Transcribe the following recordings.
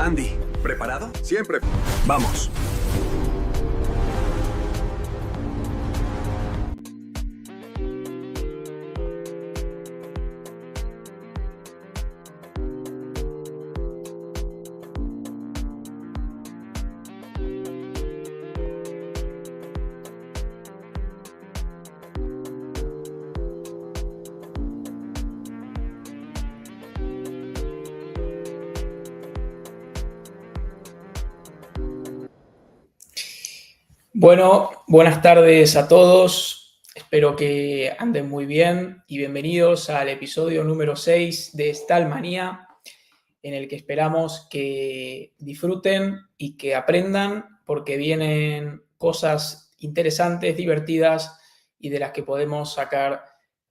Andy, ¿preparado? Siempre. Vamos. Bueno, buenas tardes a todos. Espero que anden muy bien y bienvenidos al episodio número 6 de Stallmanía, en el que esperamos que disfruten y que aprendan, porque vienen cosas interesantes, divertidas y de las que podemos sacar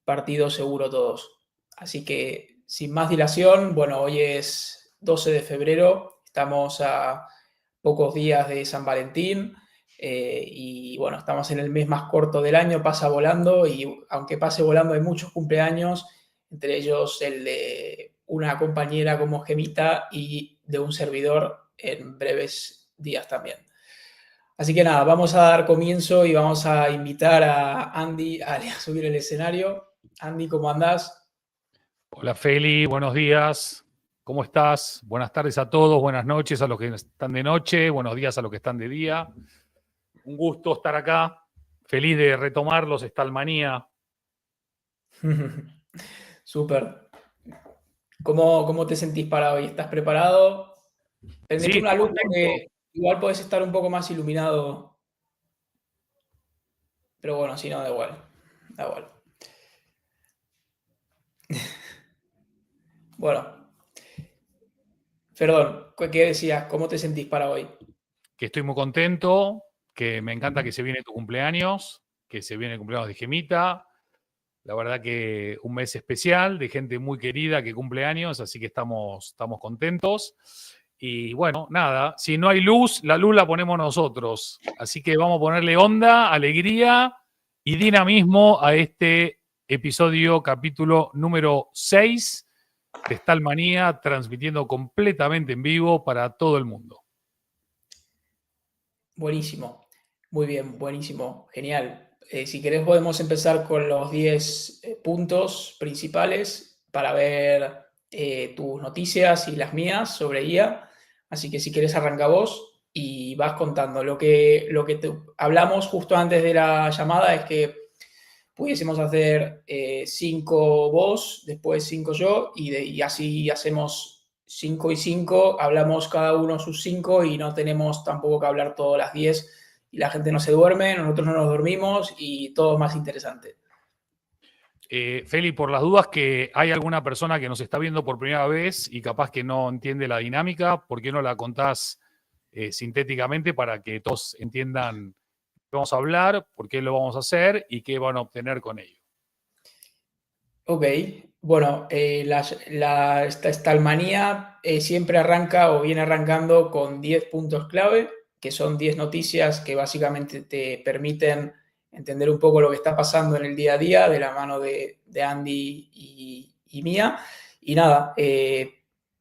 partido seguro todos. Así que, sin más dilación, bueno, hoy es 12 de febrero, estamos a pocos días de San Valentín. Y bueno, estamos en el mes más corto del año, pasa volando, y aunque pase volando hay muchos cumpleaños, entre ellos el de una compañera como Gemita y de un servidor en breves días también. Así que nada, vamos a dar comienzo y vamos a invitar a Andy a subir el escenario. Andy, ¿cómo andás? Hola Feli, buenos días. ¿Cómo estás? Buenas tardes a todos, buenas noches a los que están de noche, buenos días a los que están de día. Un gusto estar acá, feliz de retomar los Stallmanía. Súper. ¿Cómo te sentís para hoy? ¿Estás preparado? Prendete Sí, una luz porque igual podés estar un poco más iluminado. Pero bueno, si no, da igual. Da igual. Bueno. Perdón, ¿qué decías? ¿Cómo te sentís para hoy? Que estoy muy contento, que me encanta que se viene tu cumpleaños, que se viene el cumpleaños de Gemita. La verdad que un mes especial de gente muy querida que cumple años, así que estamos contentos. Y bueno, nada, si no hay luz, la luz la ponemos nosotros. Así que vamos a ponerle onda, alegría y dinamismo a este episodio, capítulo número 6 de Stallmanía, transmitiendo completamente en vivo para todo el mundo. Buenísimo. Muy bien, buenísimo. Genial. Si querés podemos empezar con los 10 puntos principales para ver tus noticias y las mías sobre IA. Así que si querés arranca vos y vas contando. Lo que hablamos justo antes de la llamada es que pudiésemos hacer 5 vos, después 5 yo, y así hacemos 5 y 5, hablamos cada uno sus 5 y no tenemos tampoco que hablar todas las 10 y la gente no se duerme, nosotros no nos dormimos y todo es más interesante. Feli, por las dudas que hay alguna persona que nos está viendo por primera vez y capaz que no entiende la dinámica, ¿por qué no la contás sintéticamente para que todos entiendan qué vamos a hablar, por qué lo vamos a hacer y qué van a obtener con ello? Ok, bueno, esta Stallmanía siempre arranca o viene arrancando con 10 puntos clave, que son 10 noticias que básicamente te permiten entender un poco lo que está pasando en el día a día de la mano de Andy y mía. Y nada,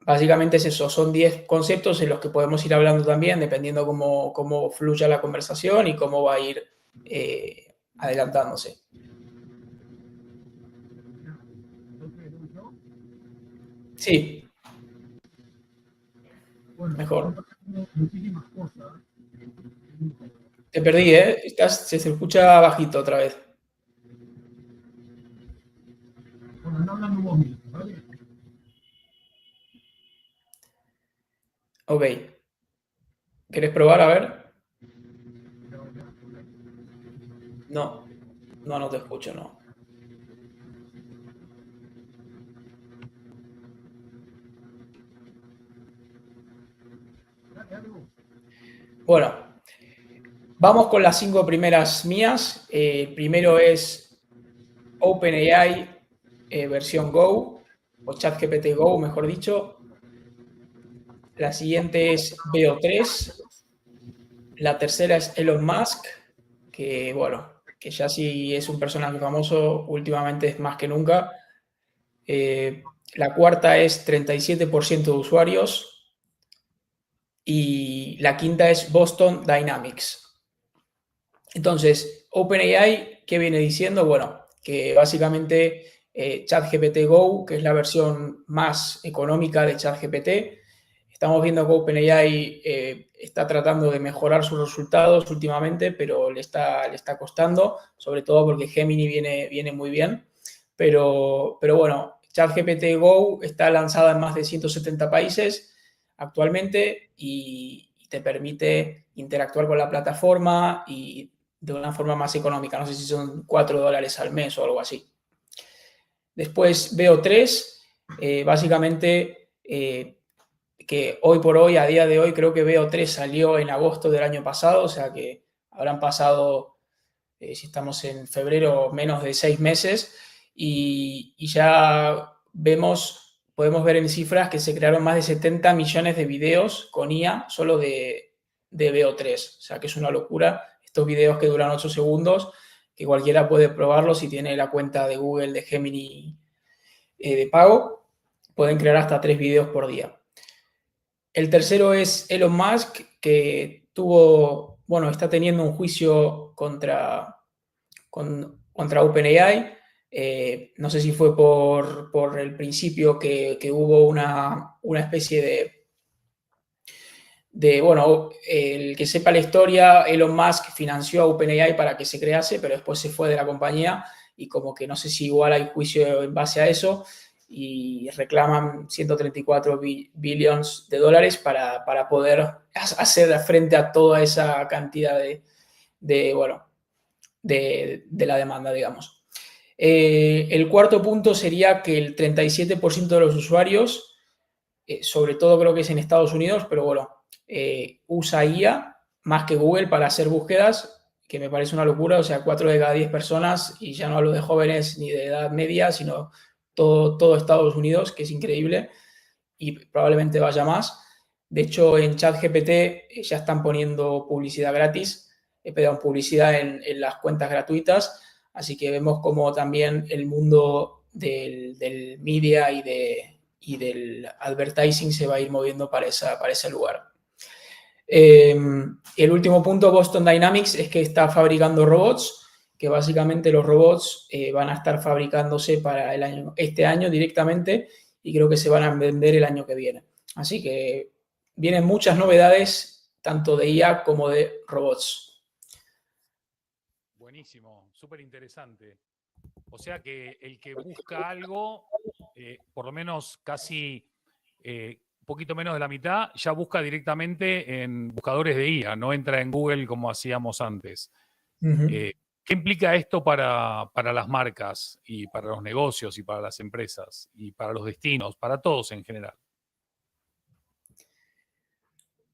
básicamente es eso, son 10 conceptos en los que podemos ir hablando también, dependiendo cómo fluya la conversación y cómo va a ir adelantándose. Sí. Mejor. Te perdí, ¿eh? Se escucha bajito otra vez. Bueno, no hablando vos mismo, ¿vale? Ok. ¿Querés probar? A ver. No te escucho, no. Bueno, vamos con las 5 primeras mías. Primero es OpenAI versión Go, o ChatGPT Go, mejor dicho. La siguiente es Veo3. La tercera es Elon Musk, que bueno, que ya sí es un personaje famoso, últimamente es más que nunca. La cuarta es 37% de usuarios. y la quinta es Boston Dynamics. Entonces, OpenAI, ¿qué viene diciendo? Bueno, que básicamente ChatGPT Go, que es la versión más económica de ChatGPT, estamos viendo que OpenAI está tratando de mejorar sus resultados últimamente, pero le está costando, sobre todo porque Gemini viene muy bien. Pero bueno, ChatGPT Go está lanzada en más de 170 países actualmente y te permite interactuar con la plataforma y de una forma más económica. No sé si son $4 al mes o algo así. Después Veo3, básicamente que hoy por hoy, a día de hoy, creo que Veo3 salió en agosto del año pasado, o sea que habrán pasado, si estamos en febrero, menos de 6 meses y ya podemos ver en cifras que se crearon más de 70 millones de videos con IA solo de Veo3, o sea que es una locura. Estos videos que duran 8 segundos, que cualquiera puede probarlos si tiene la cuenta de Google de Gemini de pago, pueden crear hasta 3 videos por día. El tercero es Elon Musk, que está teniendo un juicio contra OpenAI. No sé si fue por el principio que hubo una especie el que sepa la historia, Elon Musk financió a OpenAI para que se crease, pero después se fue de la compañía y como que no sé si igual hay juicio en base a eso y reclaman 134 billones de dólares para poder hacer frente a toda esa cantidad de la demanda, digamos. El cuarto punto sería que el 37% de los usuarios, sobre todo creo que es en Estados Unidos, pero bueno, usa IA más que Google para hacer búsquedas, que me parece una locura, o sea, 4 de cada 10 personas, y ya no hablo de jóvenes ni de edad media, sino todo Estados Unidos, que es increíble, y probablemente vaya más. De hecho, en ChatGPT ya están poniendo publicidad gratis, publicidad en las cuentas gratuitas, así que vemos como también el mundo del media y del advertising se va a ir moviendo para ese lugar. El último punto, Boston Dynamics, es que está fabricando robots, que básicamente los robots van a estar fabricándose para este año directamente y creo que se van a vender el año que viene. Así que vienen muchas novedades, tanto de IA como de robots. Buenísimo, súper interesante. O sea que el que busca algo, por lo menos casi un poquito menos de la mitad, ya busca directamente en buscadores de IA, no entra en Google como hacíamos antes. ¿Qué implica esto para las marcas y para los negocios y para las empresas y para los destinos, para todos en general?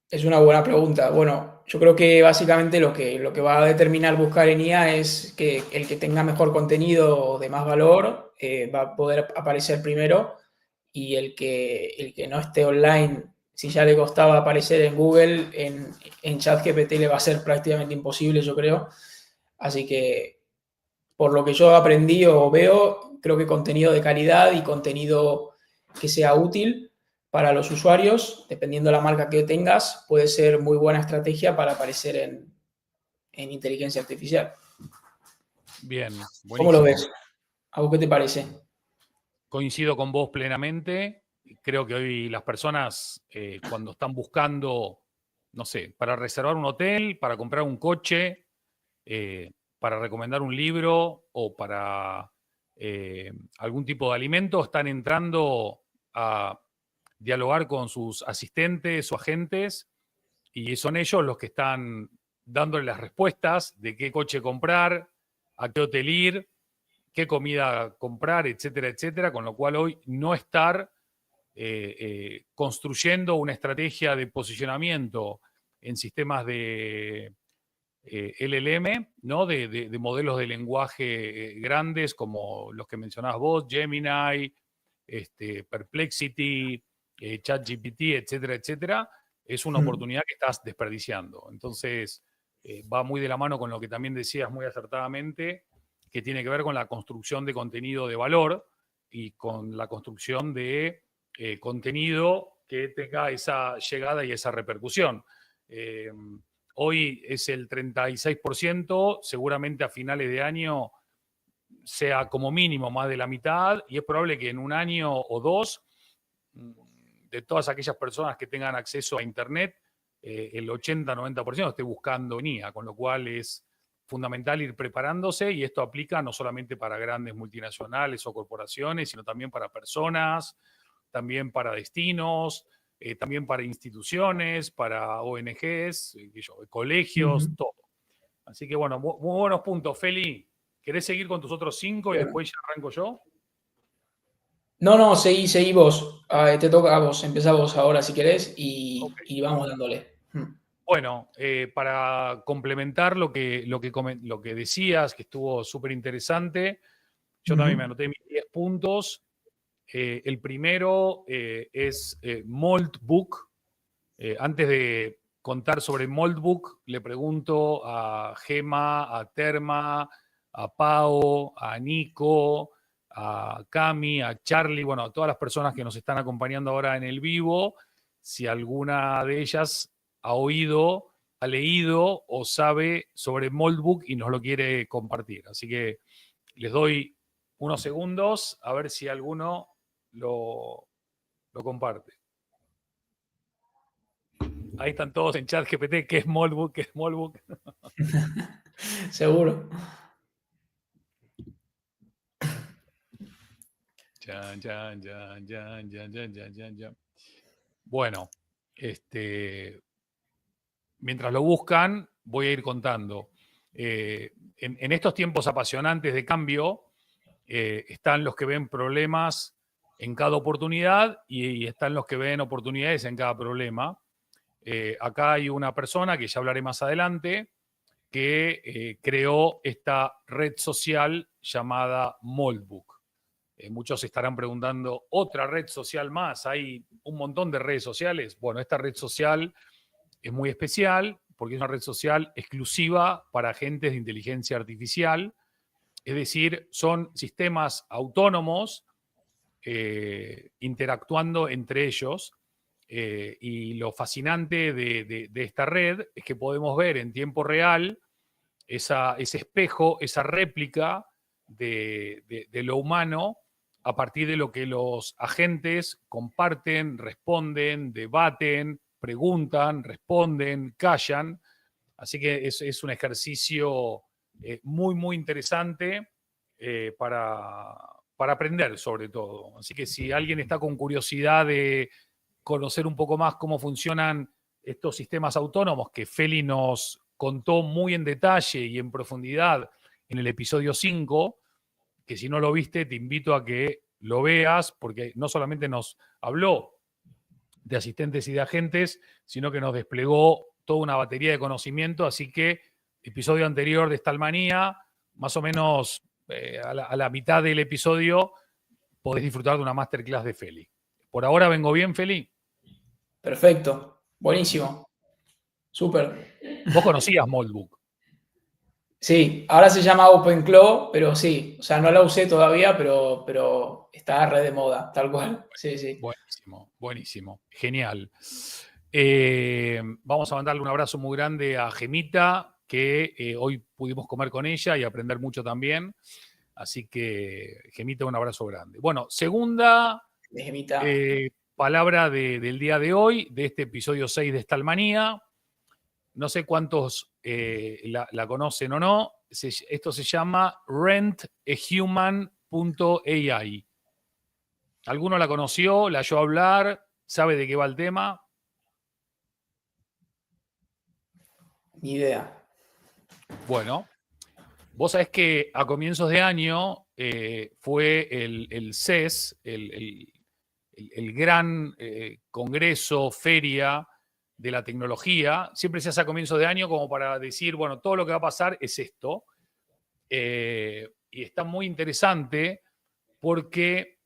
Es una buena pregunta. Bueno, yo creo que básicamente lo que va a determinar buscar en IA es que el que tenga mejor contenido de más valor va a poder aparecer primero y el que no esté online, si ya le costaba aparecer en Google, en ChatGPT le va a ser prácticamente imposible, yo creo. Así que, por lo que yo aprendí o veo, creo que contenido de calidad y contenido que sea útil para los usuarios, dependiendo de la marca que tengas, puede ser muy buena estrategia para aparecer en inteligencia artificial. Bien, buenísimo. ¿Cómo lo ves? ¿A vos qué te parece? Coincido con vos plenamente. Creo que hoy las personas, cuando están buscando, no sé, para reservar un hotel, para comprar un coche, para recomendar un libro o para algún tipo de alimento, están entrando a dialogar con sus asistentes o agentes y son ellos los que están dándole las respuestas de qué coche comprar, a qué hotel ir, qué comida comprar, etcétera, etcétera, con lo cual hoy no estar construyendo una estrategia de posicionamiento en sistemas de LLM, ¿no? de modelos de lenguaje grandes como los que mencionabas vos, Gemini, Perplexity, ChatGPT, etcétera, etcétera, es una oportunidad que estás desperdiciando. Entonces, va muy de la mano con lo que también decías muy acertadamente, que tiene que ver con la construcción de contenido de valor y con la construcción de contenido que tenga esa llegada y esa repercusión. Hoy es el 36%, seguramente a finales de año sea como mínimo más de la mitad, y es probable que en un año o dos, de todas aquellas personas que tengan acceso a Internet, el 80-90% esté buscando NIA, con lo cual es fundamental ir preparándose, y esto aplica no solamente para grandes multinacionales o corporaciones, sino también para personas, también para destinos, también para instituciones, para ONGs, colegios, todo. Así que bueno, muy buenos puntos. Feli, ¿querés seguir con tus otros 5 y después ya arranco yo? No, seguí vos. Te toca a vos, empezá vos ahora si querés y vamos dándole. Bueno, para complementar lo que decías, que estuvo súper interesante, yo también me anoté mis 10 puntos. El primero es Moldbook. Antes de contar sobre Moldbook, le pregunto a Gema, a Terma, a Pau, a Nico, a Cami, a Charlie, bueno, a todas las personas que nos están acompañando ahora en el vivo, si alguna de ellas ha oído, ha leído o sabe sobre Moldbook y nos lo quiere compartir. Así que les doy unos segundos a ver si alguno lo comparte. Ahí están todos en chat GPT, ¿qué es Moldbook? ¿Qué es Moldbook? Seguro. Bueno, mientras lo buscan, voy a ir contando. En estos tiempos apasionantes de cambio, están los que ven problemas en cada oportunidad y están los que ven oportunidades en cada problema. Acá hay una persona, que ya hablaré más adelante, que creó esta red social llamada Moldbook. Muchos se estarán preguntando, ¿otra red social más? ¿Hay un montón de redes sociales? Bueno, esta red social es muy especial porque es una red social exclusiva para agentes de inteligencia artificial. Es decir, son sistemas autónomos interactuando entre ellos. Y lo fascinante de esta red es que podemos ver en tiempo real ese espejo, esa réplica de lo humano a partir de lo que los agentes comparten, responden, debaten, preguntan, responden, callan. Así que es un ejercicio muy, muy interesante para aprender sobre todo. Así que si alguien está con curiosidad de conocer un poco más cómo funcionan estos sistemas autónomos que Feli nos contó muy en detalle y en profundidad en el episodio 5, que si no lo viste te invito a que lo veas, porque no solamente nos habló de asistentes y de agentes, sino que nos desplegó toda una batería de conocimiento. Así que episodio anterior de Stalmanía, más o menos a la mitad del episodio, podés disfrutar de una masterclass de Feli. ¿Por ahora vengo bien, Feli? Perfecto, buenísimo. Súper. Vos conocías Moldbook. Sí, ahora se llama OpenClaw, pero sí, o sea, no la usé todavía, pero está re de moda, tal cual. Sí. Buenísimo, buenísimo. Genial. Vamos a mandarle un abrazo muy grande a Gemita, que hoy pudimos comer con ella y aprender mucho también. Así que, Gemita, un abrazo grande. Bueno, segunda palabra del día de hoy, de este episodio 6 de Stalmanía. No sé cuántos la conocen o no. Esto se llama rentahuman.ai. ¿Alguno la conoció? ¿La oyó hablar? ¿Sabe de qué va el tema? Ni idea. Bueno, vos sabés que a comienzos de año fue el CES, el gran congreso, feria de la tecnología. Siempre se hace a comienzos de año como para decir, bueno, todo lo que va a pasar es esto. Y está muy interesante porque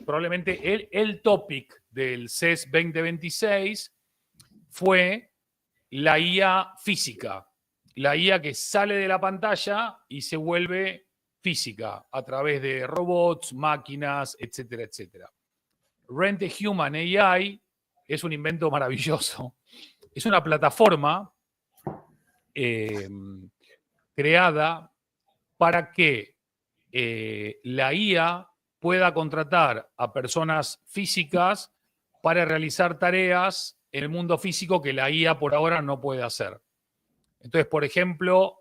probablemente el topic del CES 2026 fue la IA física, la IA que sale de la pantalla y se vuelve física a través de robots, máquinas, etcétera, etcétera. Rent a Human AI es un invento maravilloso. Es una plataforma creada para que la IA pueda contratar a personas físicas para realizar tareas en el mundo físico que la IA por ahora no puede hacer. Entonces, por ejemplo,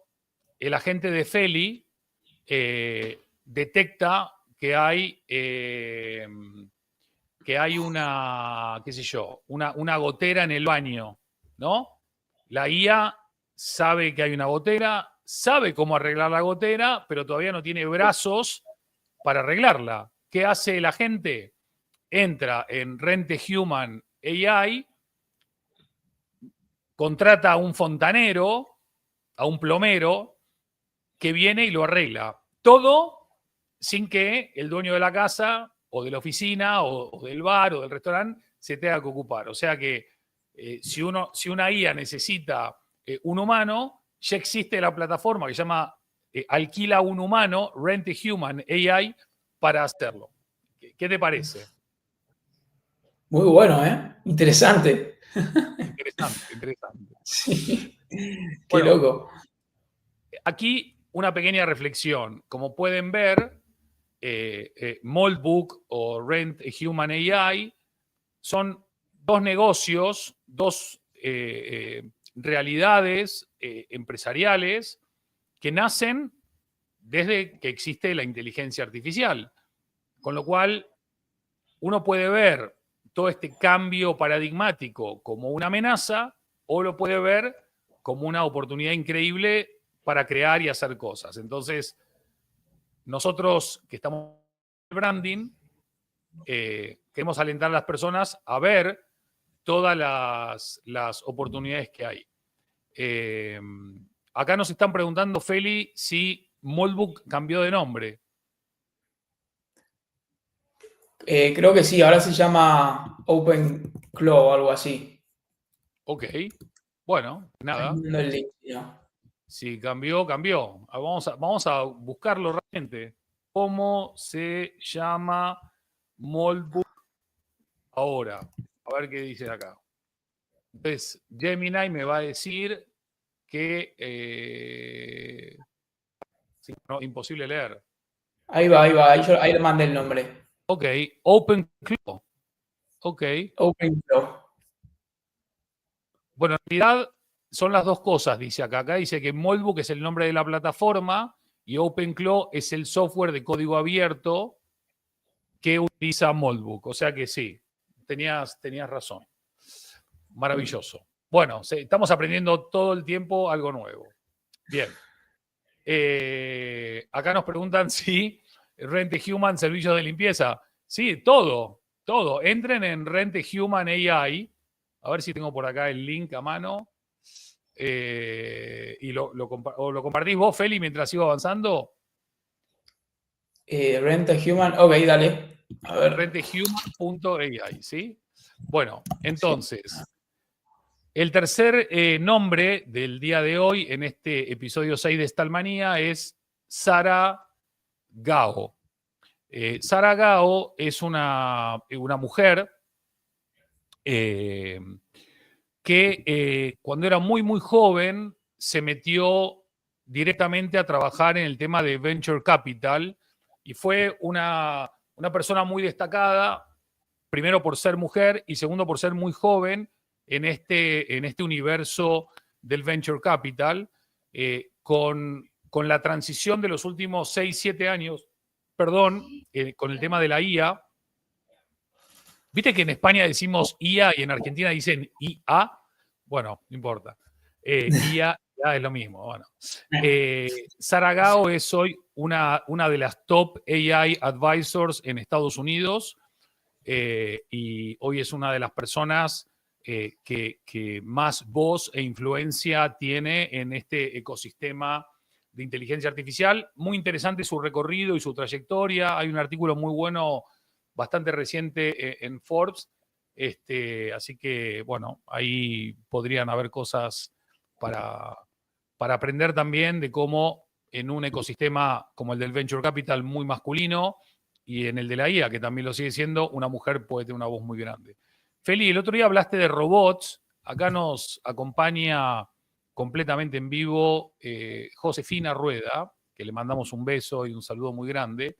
el agente de Feli detecta que hay una, qué sé yo, una gotera en el baño, ¿no? La IA sabe que hay una gotera, sabe cómo arreglar la gotera, pero todavía no tiene brazos para arreglarla. ¿Qué hace la gente? Entra en Rent a Human AI, contrata a un fontanero, a un plomero, que viene y lo arregla. Todo sin que el dueño de la casa o de la oficina o del bar o del restaurante se tenga que ocupar. O sea que si una IA necesita un humano, ya existe la plataforma que se llama Alquila un humano, Rent a Human AI, para hacerlo. ¿Qué te parece? Muy bueno, ¿eh? Interesante. Interesante, interesante. Sí. Qué Bueno, loco. aquí una pequeña reflexión. Como pueden ver, Moldbook o Rent a Human AI son dos negocios, dos realidades empresariales que nacen desde que existe la inteligencia artificial. Con lo cual, uno puede ver todo este cambio paradigmático como una amenaza o lo puede ver como una oportunidad increíble para crear y hacer cosas. Entonces, nosotros que estamos en el branding, queremos alentar a las personas a ver todas las oportunidades que hay. Acá nos están preguntando, Feli, si Moldbook cambió de nombre. Creo que sí, ahora se llama OpenClaw o algo así. Ok, bueno, nada. No el link, no. Si cambió, cambió. Vamos a buscarlo realmente. ¿Cómo se llama Moldbook ahora? A ver qué dice acá. Entonces, Gemini me va a decir que... sí, no, imposible leer. Ahí va, ahí le mandé el nombre. Ok, OpenClaw. Ok. OpenClaw. Bueno, en realidad son las dos cosas, dice acá. Acá dice que Moldbook es el nombre de la plataforma y OpenClaw es el software de código abierto que utiliza Moldbook. O sea que sí, tenías razón. Maravilloso. Bueno, estamos aprendiendo todo el tiempo algo nuevo. Bien. Acá nos preguntan si Rent a Human, servicios de limpieza. Sí, todo. Entren en Rent a Human AI. A ver si tengo por acá el link a mano. Y lo compartís vos, Feli, mientras sigo avanzando. Rent a Human. Ok, dale. A ver. Rentehuman.ai, ¿sí? Bueno, entonces, el tercer nombre del día de hoy en este episodio 6 de Stalmanía es Sara Gao. Sara Gao es una mujer que cuando era muy, muy joven se metió directamente a trabajar en el tema de Venture Capital y fue una persona muy destacada, primero por ser mujer y segundo por ser muy joven en este universo del Venture Capital, con la transición de los últimos 6, 7 años, perdón, con el tema de la IA. ¿Viste que en España decimos IA y en Argentina dicen IA? Bueno, no importa. IA es lo mismo. Bueno. Sara Gao es hoy una de las top AI advisors en Estados Unidos y hoy es una de las personas que más voz e influencia tiene en este ecosistema de inteligencia artificial. Muy interesante su recorrido y su trayectoria. Hay un artículo muy bueno, bastante reciente en Forbes. Así que, bueno, ahí podrían haber cosas para aprender también de cómo en un ecosistema como el del Venture Capital muy masculino, y en el de la IA, que también lo sigue siendo, una mujer puede tener una voz muy grande. Feli, el otro día hablaste de robots. Acá nos acompaña completamente en vivo Josefina Rueda, que le mandamos un beso y un saludo muy grande,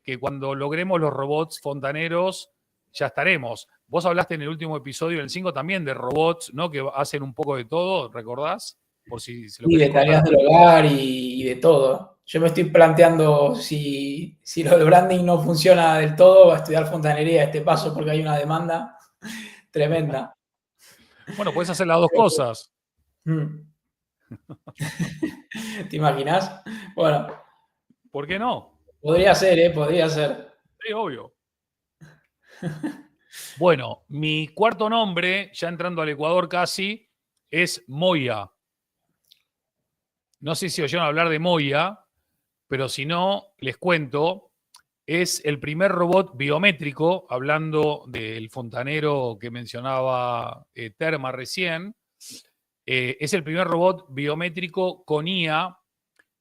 que cuando logremos los robots fontaneros ya estaremos. Vos hablaste en el último episodio, en el 5, también de robots, ¿no? Que hacen un poco de todo, ¿recordás? Por si se lo Y de querés tareas contar. del hogar y de todo. Yo me estoy planteando si lo del branding no funciona del todo, va a estudiar fontanería a este paso porque hay una demanda tremenda. Bueno, podés hacer las dos cosas. Mm. ¿Te imaginas? Bueno, ¿Por qué no? podría ser, podría ser. Sí, obvio. Bueno, mi cuarto nombre, ya entrando al Ecuador casi, es Moya. No sé si oyeron hablar de Moya, pero si no, les cuento. Es el primer robot biométrico, hablando del fontanero que mencionaba Terma recién. Es el primer robot biométrico con IA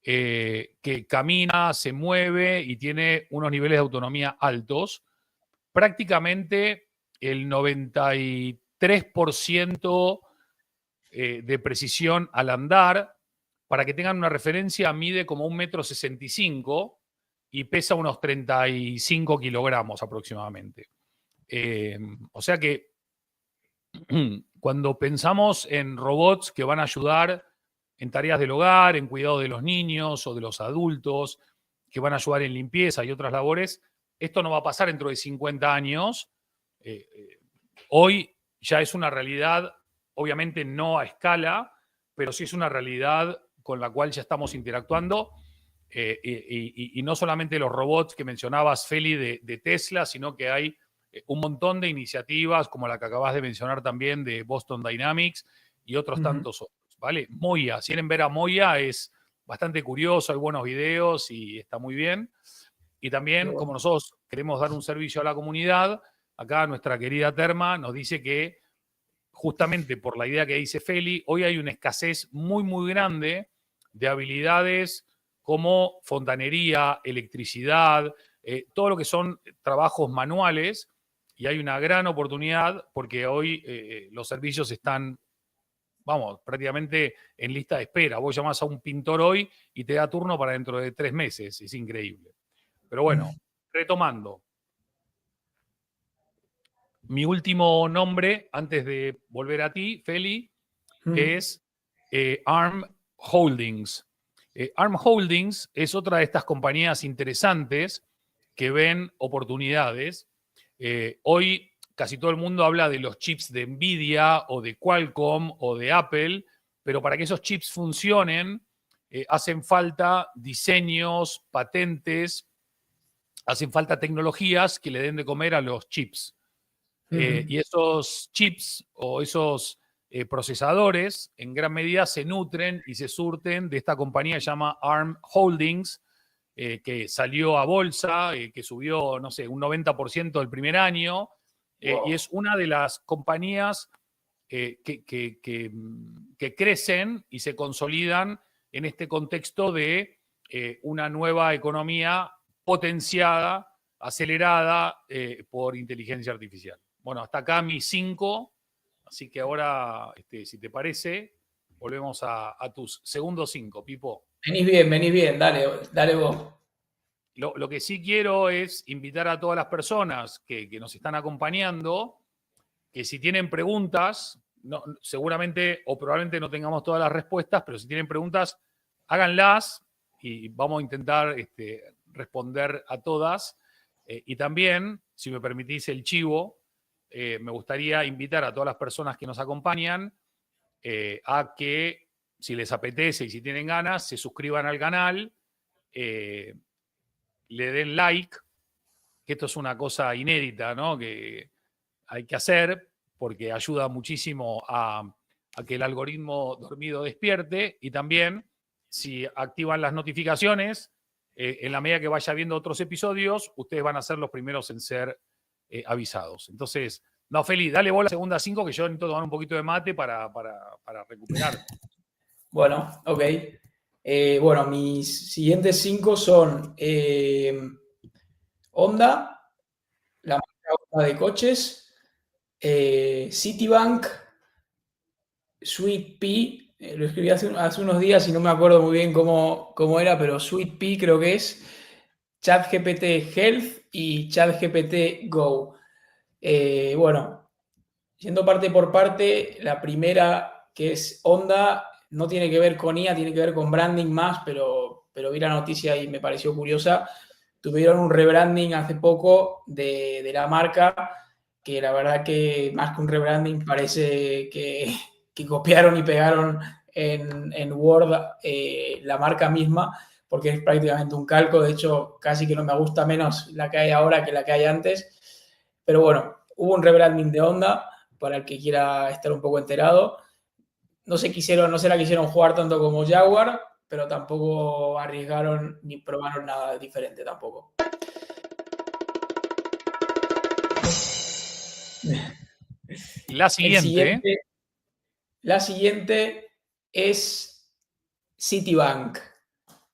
que camina, se mueve y tiene unos niveles de autonomía altos. Prácticamente el 93% de precisión al andar. Para que tengan una referencia, mide como 1,65 m y pesa unos 35 kilogramos aproximadamente. O sea que cuando pensamos en robots que van a ayudar en tareas del hogar, en cuidado de los niños o de los adultos, que van a ayudar en limpieza y otras labores, esto no va a pasar dentro de 50 años. Hoy ya es una realidad, obviamente no a escala, pero sí es una realidad con la cual ya estamos interactuando. Y no solamente los robots que mencionabas, Feli, de Tesla, sino que hay un montón de iniciativas, como la que acabas de mencionar también, de Boston Dynamics y otros tantos otros, ¿vale? Moya, si quieren ver a Moya, es bastante curioso, hay buenos videos y está muy bien. Y también, como nosotros queremos dar un servicio a la comunidad, acá nuestra querida Terma nos dice que justamente por la idea que dice Feli, hoy hay una escasez muy, muy grande de habilidades como fontanería, electricidad, todo lo que son trabajos manuales, y hay una gran oportunidad porque hoy los servicios están, vamos, prácticamente en lista de espera. Vos llamás a un pintor hoy y te da turno para dentro de 3 meses, es increíble. Pero bueno, retomando. Mi último nombre, antes de volver a ti, Feli, es ARM Holdings. ARM Holdings es otra de estas compañías interesantes que ven oportunidades. Hoy casi todo el mundo habla de los chips de Nvidia o de Qualcomm o de Apple, pero para que esos chips funcionen hacen falta diseños, patentes, hacen falta tecnologías que le den de comer a los chips. Y esos chips o esos procesadores en gran medida se nutren y se surten de esta compañía que se llama ARM Holdings, que salió a bolsa, que subió, no sé, un 90% el primer año, y es una de las compañías que crecen y se consolidan en este contexto de una nueva economía potenciada, acelerada por inteligencia artificial. Bueno, hasta acá mis 5, así que ahora, si te parece, volvemos a tus segundos 5, Pipo. Venís bien, dale vos. Lo que sí quiero es invitar a todas las personas que nos están acompañando, que si tienen preguntas, seguramente o probablemente no tengamos todas las respuestas, pero si tienen preguntas, háganlas y vamos a intentar responder a todas. Y también, si me permitís el chivo, me gustaría invitar a todas las personas que nos acompañan a que, si les apetece y si tienen ganas, se suscriban al canal, le den like, que esto es una cosa inédita, ¿no? Que hay que hacer porque ayuda muchísimo a que el algoritmo dormido despierte, y también si activan las notificaciones, en la medida que vaya viendo otros episodios, ustedes van a ser los primeros en ser avisados. Entonces, no, Feli, dale bola a la segunda 5, que yo necesito tomar un poquito de mate para recuperar. Bueno, ok. Bueno, mis siguientes 5 son Honda, la marca Honda de coches, Citibank, Sweet Pea, lo escribí hace unos días y no me acuerdo muy bien cómo era, pero Sweet Pea creo que es, ChatGPT Health y ChatGPT Go. Bueno, yendo parte por parte, la primera, que es Honda, no tiene que ver con IA, tiene que ver con branding más, pero vi la noticia y me pareció curiosa. Tuvieron un rebranding hace poco de la marca, que la verdad que más que un rebranding parece que copiaron y pegaron en Word la marca misma, porque es prácticamente un calco. De hecho, casi que no me gusta menos la que hay ahora que la que hay antes. Pero bueno, hubo un rebranding de Honda, para el que quiera estar un poco enterado. No se la quisieron jugar tanto como Jaguar, pero tampoco arriesgaron ni probaron nada diferente tampoco. La siguiente es Citibank.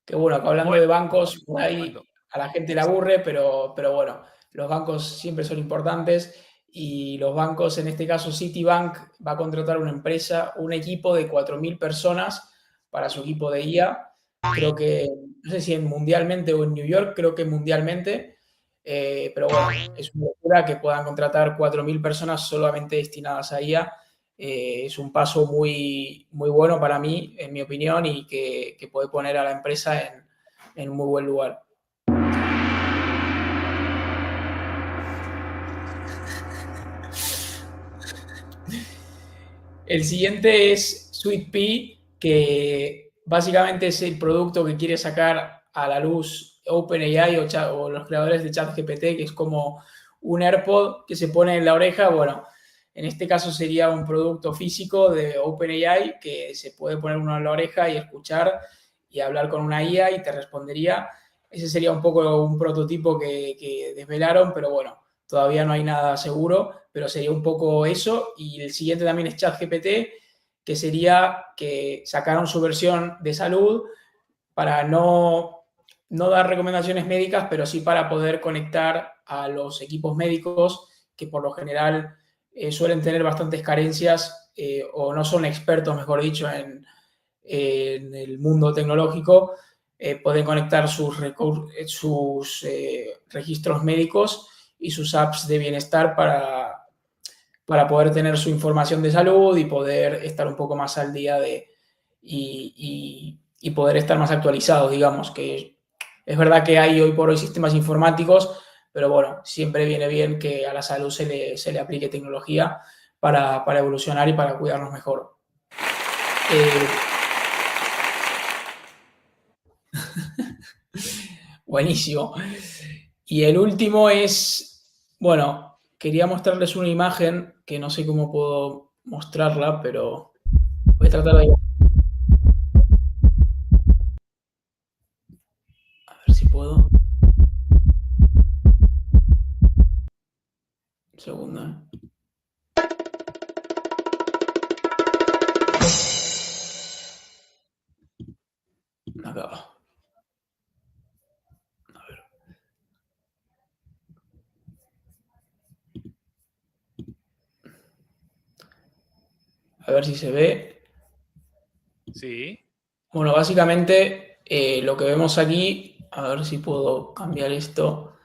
Que bueno, que hablando de bancos, por ahí a la gente le aburre, pero bueno, los bancos siempre son importantes y los bancos, en este caso Citibank, va a contratar una empresa, un equipo de 4.000 personas para su equipo de IA. Creo que, no sé si mundialmente o en New York, creo que mundialmente, pero bueno, es una locura que puedan contratar 4.000 personas solamente destinadas a IA. Es un paso muy, muy bueno para mí, en mi opinión, y que puede poner a la empresa en un muy buen lugar. El siguiente es Sweet Pea, que básicamente es el producto que quiere sacar a la luz OpenAI o los creadores de ChatGPT, que es como un AirPod que se pone en la oreja. Bueno, en este caso sería un producto físico de OpenAI que se puede poner uno en la oreja y escuchar y hablar con una IA y te respondería. Ese sería un poco un prototipo que desvelaron, pero bueno, todavía no hay nada seguro, pero sería un poco eso. Y el siguiente también es ChatGPT, que sería que sacaron su versión de salud para no dar recomendaciones médicas, pero sí para poder conectar a los equipos médicos que por lo general suelen tener bastantes carencias o no son expertos, mejor dicho, en el mundo tecnológico. Pueden conectar sus registros médicos y sus apps de bienestar para poder tener su información de salud y poder estar un poco más al día y poder estar más actualizados, digamos. Que es verdad que hay hoy por hoy sistemas informáticos, pero bueno, siempre viene bien que a la salud se le aplique tecnología para evolucionar y para cuidarnos mejor. Buenísimo. Y el último es, bueno, quería mostrarles una imagen que no sé cómo puedo mostrarla, pero voy a tratar de... A ver si puedo. Un segundo, Acá. A ver si se ve. Sí. Bueno, básicamente lo que vemos aquí, a ver si puedo cambiar esto,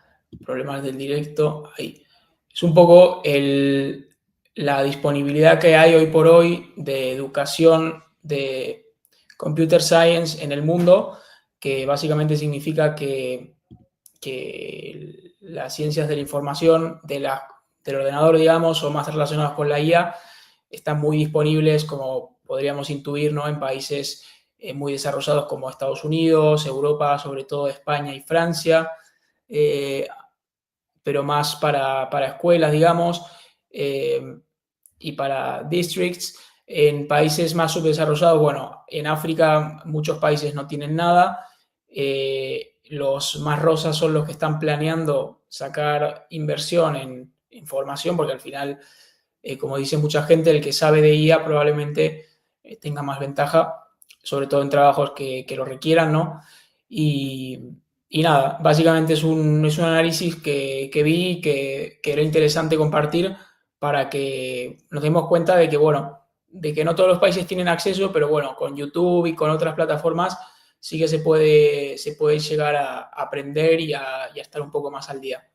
problemas del directo, ahí. Es un poco la disponibilidad que hay hoy por hoy de educación de computer science en el mundo, que básicamente significa que las ciencias de la información del ordenador, digamos, o más relacionadas con la IA, están muy disponibles, como podríamos intuir, ¿no?, en países muy desarrollados como Estados Unidos, Europa, sobre todo España y Francia, pero más para escuelas, digamos, y para districts. En países más subdesarrollados, bueno, en África muchos países no tienen nada. Los más rosas son los que están planeando sacar inversión en formación, porque al final, como dice mucha gente, el que sabe de IA probablemente tenga más ventaja, sobre todo en trabajos que lo requieran, ¿no? Y Y nada, básicamente es un análisis que vi y que era interesante compartir para que nos demos cuenta de que, bueno, de que no todos los países tienen acceso, pero bueno, con YouTube y con otras plataformas sí que se puede llegar a aprender y a estar un poco más al día.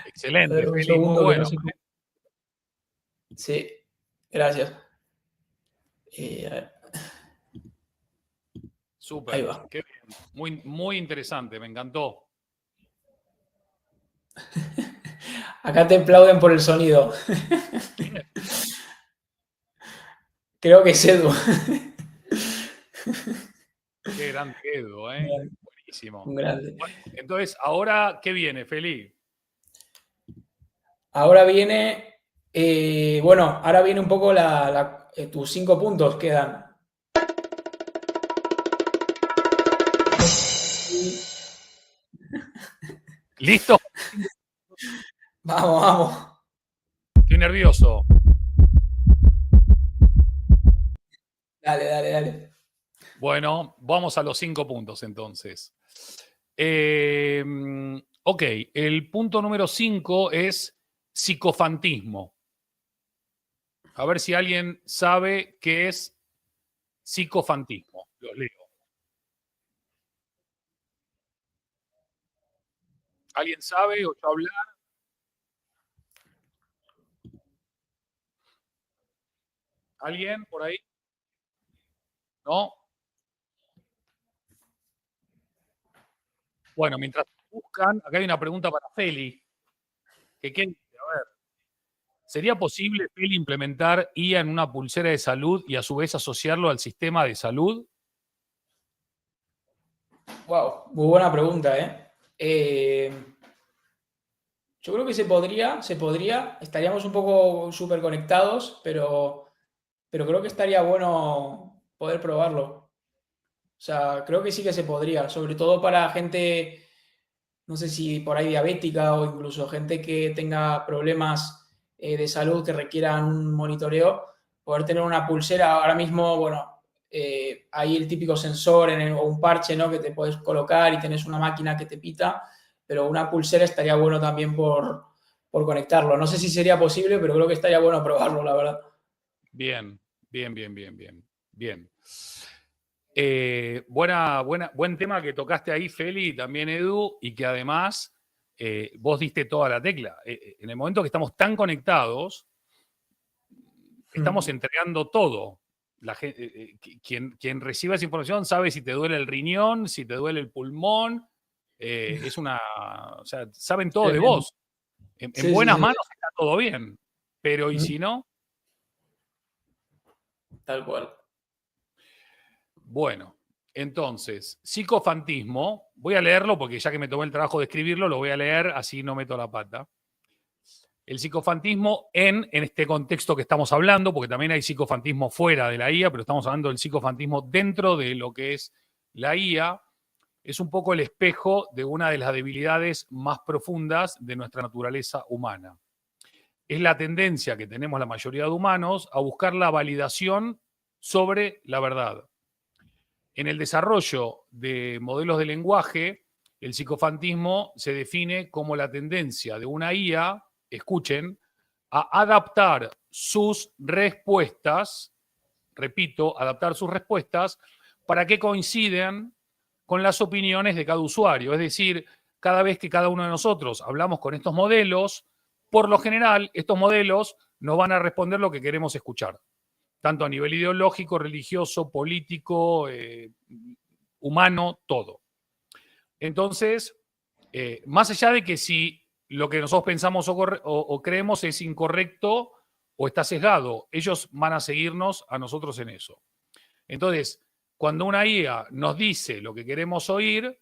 A Excelente, ver, un Feli, muy segundo que no bueno. sé. Sí, gracias. A ver, ahí Súper, va. qué bien. Muy, muy interesante, me encantó. Acá te aplauden por el sonido. Creo que es Edu. Qué grande Edu, ¿eh? Buenísimo. Un grande. Bueno, entonces, ahora, ¿qué viene, Feli? Ahora viene, bueno, ahora viene un poco tus 5 puntos quedan. ¿Listo? Vamos, vamos. Estoy nervioso. Dale, dale, dale. Bueno, vamos a los 5 puntos entonces. Ok, el punto número 5 es psicofantismo. A ver si alguien sabe qué es psicofantismo. Los leo. ¿Alguien sabe o yo hablar? ¿Alguien por ahí? ¿No? Bueno, mientras buscan, acá hay una pregunta para Feli. ¿Qué dice? A ver, ¿sería posible, Feli, implementar IA en una pulsera de salud y a su vez asociarlo al sistema de salud? Wow, muy buena pregunta, ¿eh? Yo creo que se podría, estaríamos un poco súper conectados, pero creo que estaría bueno poder probarlo. O sea, creo que sí que se podría, sobre todo para gente, no sé si por ahí diabética o incluso gente que tenga problemas de salud que requieran un monitoreo, poder tener una pulsera. Ahora mismo, bueno, hay el típico sensor o un parche, ¿no? Que te puedes colocar y tienes una máquina que te pita, pero una pulsera estaría bueno también por conectarlo. No sé si sería posible, pero creo que estaría bueno probarlo, la verdad. Bien, bien, bien, bien, bien. Bien. Buen tema que tocaste ahí, Feli, y también Edu, y que además vos diste toda la tecla. En el momento que estamos tan conectados, estamos entregando todo. Quien reciba esa información sabe si te duele el riñón, si te duele el pulmón. O sea, saben todo de Tremendo. vos. En Sí, sí, buenas sí, manos está todo bien. Pero, ¿y si no? tal cual. Bueno, entonces, psicofantismo, voy a leerlo porque ya que me tomé el trabajo de escribirlo, lo voy a leer, así no meto la pata. El psicofantismo en este contexto que estamos hablando, porque también hay psicofantismo fuera de la IA, pero estamos hablando del psicofantismo dentro de lo que es la IA, es un poco el espejo de una de las debilidades más profundas de nuestra naturaleza humana. Es la tendencia que tenemos la mayoría de humanos a buscar la validación sobre la verdad. En el desarrollo de modelos de lenguaje, el psicofantismo se define como la tendencia de una IA, escuchen, a adaptar sus respuestas, repito, adaptar sus respuestas para que coincidan con las opiniones de cada usuario. Es decir, cada vez que cada uno de nosotros hablamos con estos modelos, por lo general, estos modelos nos van a responder lo que queremos escuchar, tanto a nivel ideológico, religioso, político, humano, todo. Entonces, más allá de que si lo que nosotros pensamos o creemos es incorrecto o está sesgado, ellos van a seguirnos a nosotros en eso. Entonces, cuando una IA nos dice lo que queremos oír,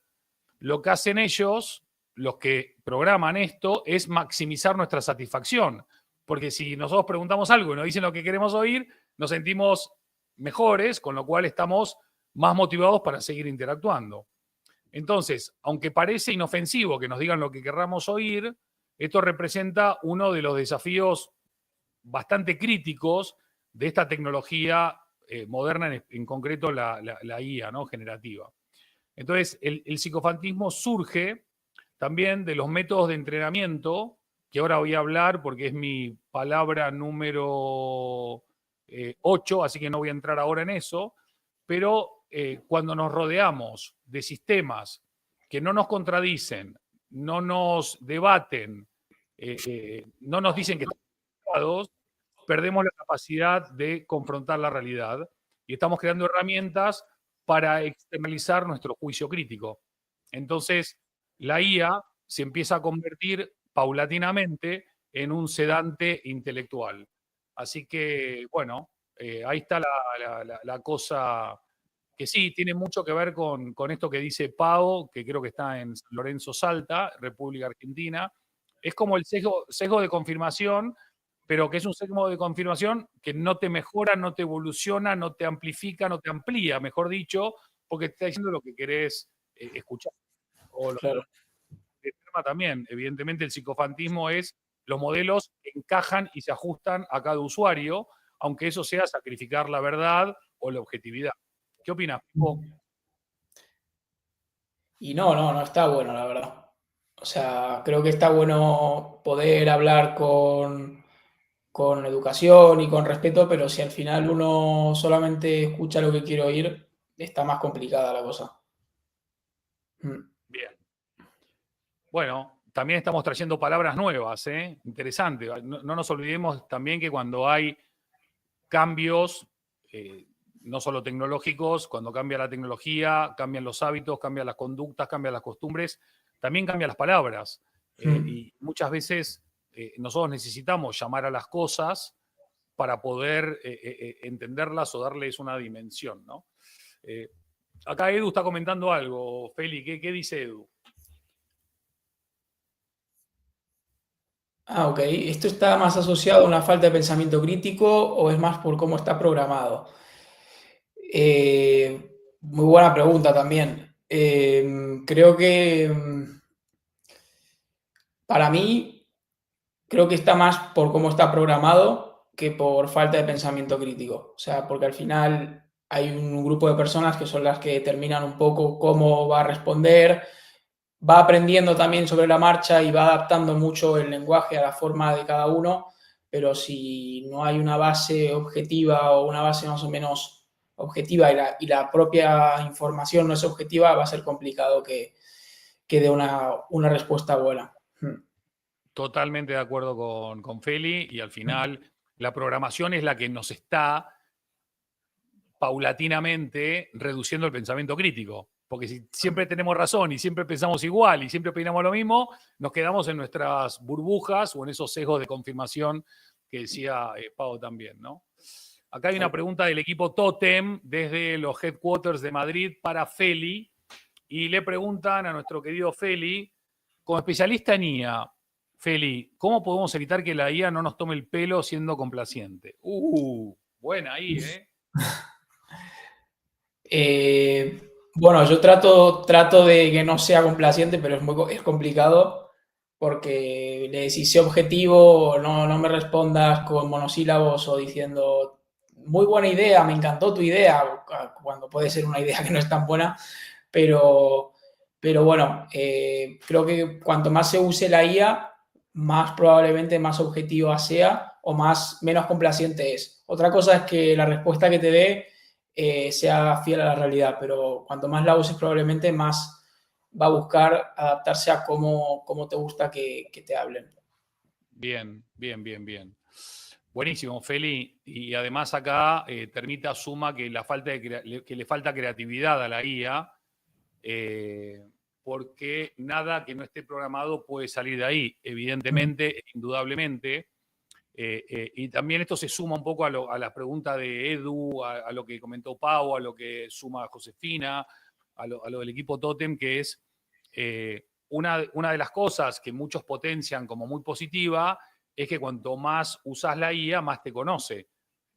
lo que hacen ellos, los que programan esto, es maximizar nuestra satisfacción. Porque si nosotros preguntamos algo y nos dicen lo que queremos oír, nos sentimos mejores, con lo cual estamos más motivados para seguir interactuando. Entonces, aunque parece inofensivo que nos digan lo que querramos oír, esto representa uno de los desafíos bastante críticos de esta tecnología moderna, en concreto la IA, ¿no? Generativa. Entonces, el psicofantismo surge también de los métodos de entrenamiento, que ahora voy a hablar porque es mi palabra número 8, así que no voy a entrar ahora en eso, pero cuando nos rodeamos de sistemas que no nos contradicen, no nos debaten, no nos dicen que estamos equivocados, perdemos la capacidad de confrontar la realidad y estamos creando herramientas para externalizar nuestro juicio crítico. Entonces, la IA se empieza a convertir paulatinamente en un sedante intelectual. Así que, bueno, ahí está la cosa que sí, tiene mucho que ver con esto que dice Pau, que creo que está en San Lorenzo Salta, República Argentina. Es como el sesgo de confirmación, pero que es un sesgo de confirmación que no te mejora, no te evoluciona, no te amplifica, no te amplía, mejor dicho, porque te está diciendo lo que querés escuchar. O Claro. de tema también, evidentemente el psicofantismo es los modelos que encajan y se ajustan a cada usuario, aunque eso sea sacrificar la verdad o la objetividad. ¿Qué opinas, Pipo? Y no está bueno, la verdad. O sea, creo que está bueno poder hablar con educación y con respeto, pero si al final uno solamente escucha lo que quiere oír, está más complicada la cosa. Bien. Bueno, también estamos trayendo palabras nuevas, ¿eh? Interesante. No nos olvidemos también que cuando hay cambios, no solo tecnológicos, cuando cambia la tecnología, cambian los hábitos, cambian las conductas, cambian las costumbres, también cambian las palabras. Y muchas veces nosotros necesitamos llamar a las cosas para poder entenderlas o darles una dimensión, ¿no? Acá Edu está comentando algo. Feli, ¿qué dice Edu? Ok. ¿Esto está más asociado a una falta de pensamiento crítico o es más por cómo está programado? Muy buena pregunta también. Creo que para mí, creo que está más por cómo está programado que por falta de pensamiento crítico. O sea, porque al final hay un grupo de personas que son las que determinan un poco cómo va a responder, va aprendiendo también sobre la marcha y va adaptando mucho el lenguaje a la forma de cada uno, pero si no hay una base objetiva o una base más o menos objetiva y la propia información no es objetiva, va a ser complicado que dé una respuesta buena. Totalmente de acuerdo con Feli, y al final la programación es la que nos está paulatinamente reduciendo el pensamiento crítico. Porque si siempre tenemos razón y siempre pensamos igual y siempre opinamos lo mismo, nos quedamos en nuestras burbujas o en esos sesgos de confirmación que decía Pau también, ¿no? Acá hay una pregunta del equipo Totem desde los headquarters de Madrid para Feli, y le preguntan a nuestro querido Feli, como especialista en IA, Feli, ¿cómo podemos evitar que la IA no nos tome el pelo siendo complaciente? Buena ahí, ¿eh? Bueno, yo trato de que no sea complaciente, pero es complicado porque le decís sé objetivo, no me respondas con monosílabos o diciendo muy buena idea, me encantó tu idea, cuando puede ser una idea que no es tan buena, pero bueno, creo que cuanto más se use la IA, más probablemente más objetiva sea o menos complaciente es. Otra cosa es que la respuesta que te dé sea fiel a la realidad, pero cuanto más la uses probablemente más va a buscar adaptarse a cómo te gusta que te hablen. Bien. Buenísimo, Feli. Y además acá Termita suma que le falta creatividad a la IA, porque nada que no esté programado puede salir de ahí, evidentemente, indudablemente. Y también esto se suma un poco a la pregunta de Edu, a lo que comentó Pau, a lo que suma Josefina, a lo del equipo Totem, que es una de las cosas que muchos potencian como muy positiva, es que cuanto más usas la IA, más te conoce.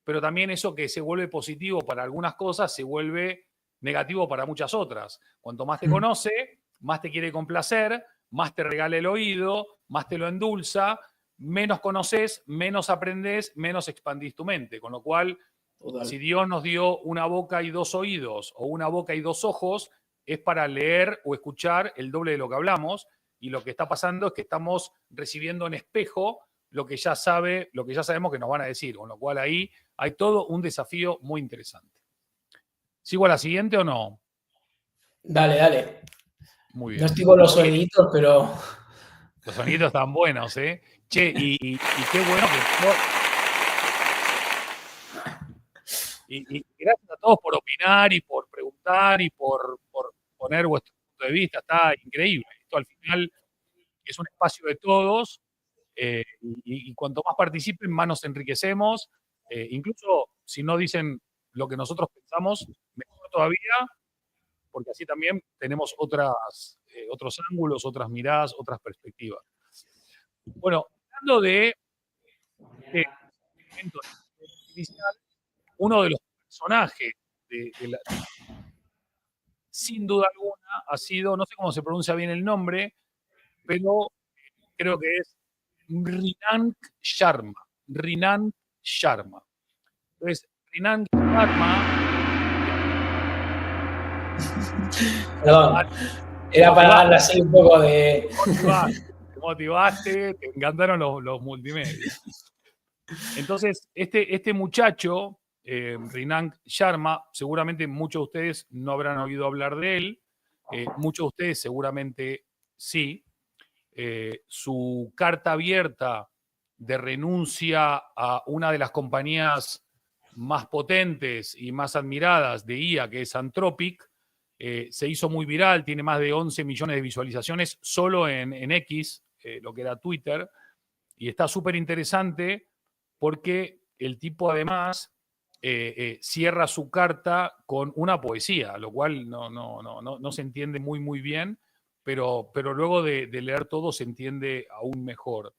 Pero también eso que se vuelve positivo para algunas cosas, se vuelve negativo para muchas otras. Cuanto más te conoce, más te quiere complacer, más te regala el oído, más te lo endulza, menos conoces, menos aprendés, menos expandís tu mente. Con lo cual, Total. Si Dios nos dio una boca y dos oídos o una boca y dos ojos, es para leer o escuchar el doble de lo que hablamos, y lo que está pasando es que estamos recibiendo en espejo lo que ya sabemos que nos van a decir, con lo cual ahí hay todo un desafío muy interesante. ¿Sigo a la siguiente o no? Dale, dale. Muy bien. No estoy con los Oye, soniditos, pero los sonidos están buenos, ¿eh? Che, y qué bueno que... Y gracias a todos por opinar y por preguntar y por poner vuestro punto de vista. Está increíble. Esto al final es un espacio de todos, y cuanto más participen, más nos enriquecemos. Incluso si no dicen lo que nosotros pensamos, mejor todavía, porque así también tenemos otros ángulos, otras miradas, otras perspectivas. Bueno, hablando de este segmento de inteligencia artificial, uno de los personajes sin duda alguna ha sido, no sé cómo se pronuncia bien el nombre, pero creo que es Rinank Sharma. Rinank Sharma. Entonces, Rinank Sharma... perdón. Era para darle así un poco de... Te motivaste, te encantaron los multimedia. Entonces, este muchacho, Rinank Sharma, seguramente muchos de ustedes no habrán oído hablar de él, muchos de ustedes seguramente sí. Su carta abierta de renuncia a una de las compañías más potentes y más admiradas de IA, que es Anthropic, se hizo muy viral, tiene más de 11 millones de visualizaciones solo en X, lo que era Twitter, y está súper interesante porque el tipo además cierra su carta con una poesía, lo cual no se entiende muy bien, pero luego de leer todo se entiende aún mejor.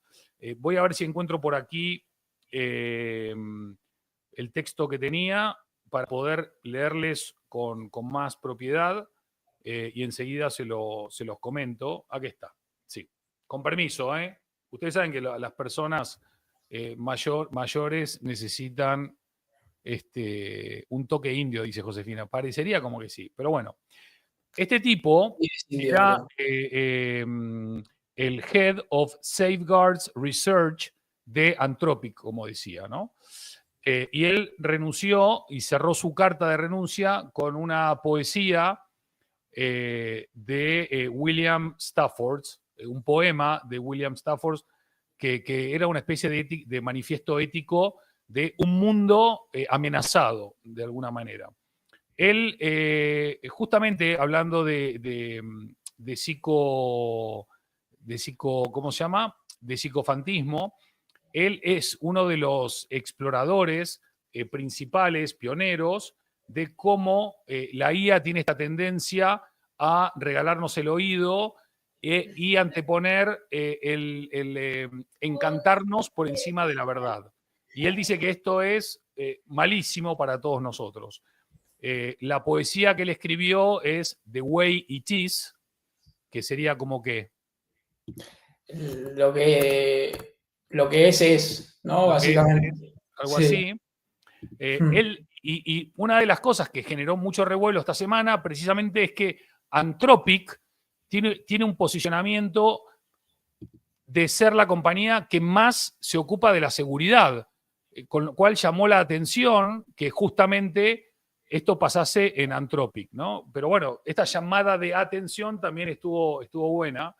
Voy a ver si encuentro por aquí el texto que tenía para poder leerles con más propiedad, y enseguida se los comento. Aquí está, sí. Con permiso, ¿eh? Ustedes saben que las personas mayores necesitan un toque indio, dice Josefina. Parecería como que sí, pero bueno. Este tipo era el Head of Safeguards Research de Anthropic, como decía, ¿no? Y él renunció y cerró su carta de renuncia con una poesía de William Stafford, un poema de William Stafford que era una especie de manifiesto ético de un mundo amenazado, de alguna manera. Él, justamente hablando de ¿cómo se llama? De psicofantismo, él es uno de los exploradores principales, pioneros, de cómo la IA tiene esta tendencia a regalarnos el oído y anteponer encantarnos por encima de la verdad. Y él dice que esto es malísimo para todos nosotros. La poesía que él escribió es The Way It Is, que sería como que... Lo que es, ¿no? Básicamente. Algo Sí. así. Él, y una de las cosas que generó mucho revuelo esta semana precisamente es que Anthropic tiene un posicionamiento de ser la compañía que más se ocupa de la seguridad, con lo cual llamó la atención que justamente esto pasase en Anthropic, ¿no? Pero bueno, esta llamada de atención también estuvo buena.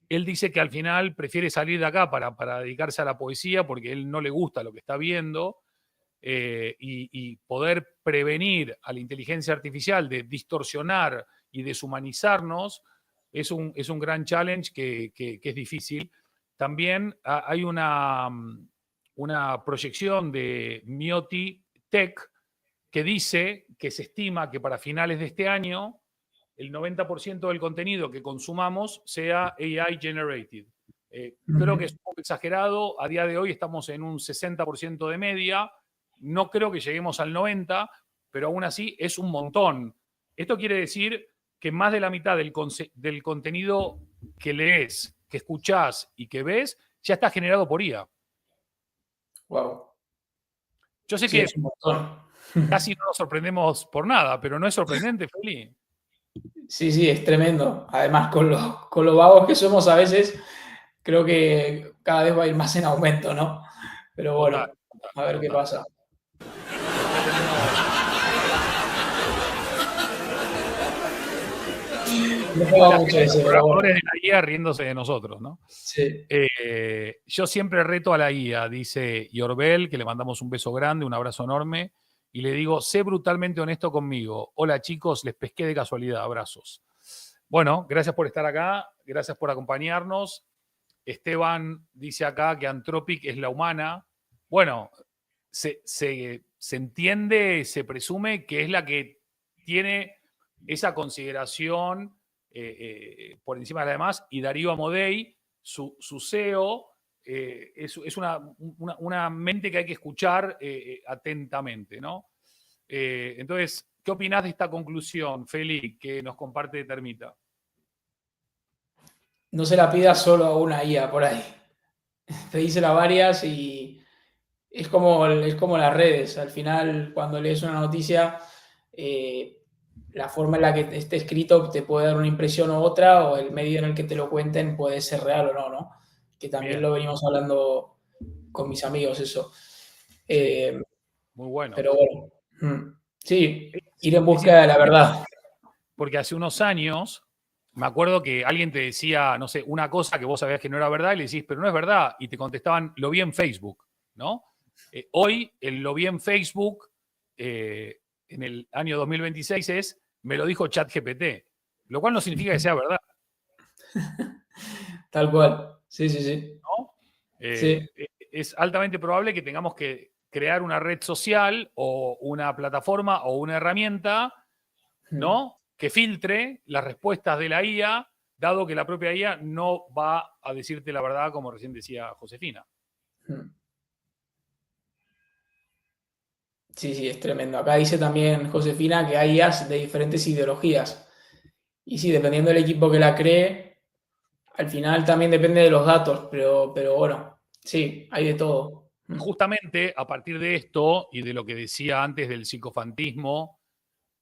Él dice que al final prefiere salir de acá para dedicarse a la poesía porque él no le gusta lo que está viendo, y poder prevenir a la inteligencia artificial de distorsionar y deshumanizarnos es un gran challenge que es difícil. También hay una proyección de Mioti Tech que dice que se estima que para finales de este año el 90% del contenido que consumamos sea AI generated. Creo que es un poco exagerado. A día de hoy estamos en un 60% de media. No creo que lleguemos al 90%, pero aún así es un montón. Esto quiere decir que más de la mitad del contenido que lees, que escuchás y que ves ya está generado por IA. Wow. Yo sé Sí, que es un montón. casi no nos sorprendemos por nada, pero no es sorprendente, Feli. Sí, sí, es tremendo. Además, con lo vagos que somos a veces, creo que cada vez va a ir más en aumento, ¿no? Pero Total, bueno, total, a ver qué total. pasa. Acá tenemos No juega la mucho gente, los ese, pero bueno. programadores de la IA riéndose de nosotros, ¿no? Sí. Yo siempre reto a la IA, dice Yorbel, que le mandamos un beso grande, un abrazo enorme, y le digo, sé brutalmente honesto conmigo. Hola chicos, les pesqué de casualidad, abrazos. Bueno, gracias por estar acá, gracias por acompañarnos. Esteban dice acá que Anthropic es la humana. Bueno, se entiende, se presume que es la que tiene esa consideración por encima de las demás, y Darío Amodei, su CEO, es una mente que hay que escuchar atentamente, ¿no? Entonces, ¿qué opinás de esta conclusión, Feli, que nos comparte Termita? No se la pidas solo a una IA por ahí. Pedísela a varias y es como las redes. Al final, cuando lees una noticia, la forma en la que esté escrito te puede dar una impresión u otra, o el medio en el que te lo cuenten puede ser real o no, ¿no? Que también Bien, lo venimos hablando con mis amigos, eso. sí, Eh, muy bueno. pero bueno, sí, ir en Es búsqueda de la interesante verdad. porque hace unos años me acuerdo que alguien te decía, no sé, una cosa que vos sabías que no era verdad y le decís, pero no es verdad, y te contestaban, lo vi en Facebook, ¿no? Hoy, el lo vi en Facebook, en el año 2026 es, me lo dijo ChatGPT, lo cual no significa que sea verdad, Tal cual. Sí, sí, sí. ¿no? Sí. Es altamente probable que tengamos que crear una red social o una plataforma o una herramienta, ¿no? Que filtre las respuestas de la IA, dado que la propia IA no va a decirte la verdad, como recién decía Josefina. Sí, sí, es tremendo. Acá dice también Josefina que hay IAs de diferentes ideologías. Y sí, dependiendo del equipo que la cree, al final también depende de los datos, pero bueno, sí, hay de todo. Justamente a partir de esto y de lo que decía antes del psicofantismo,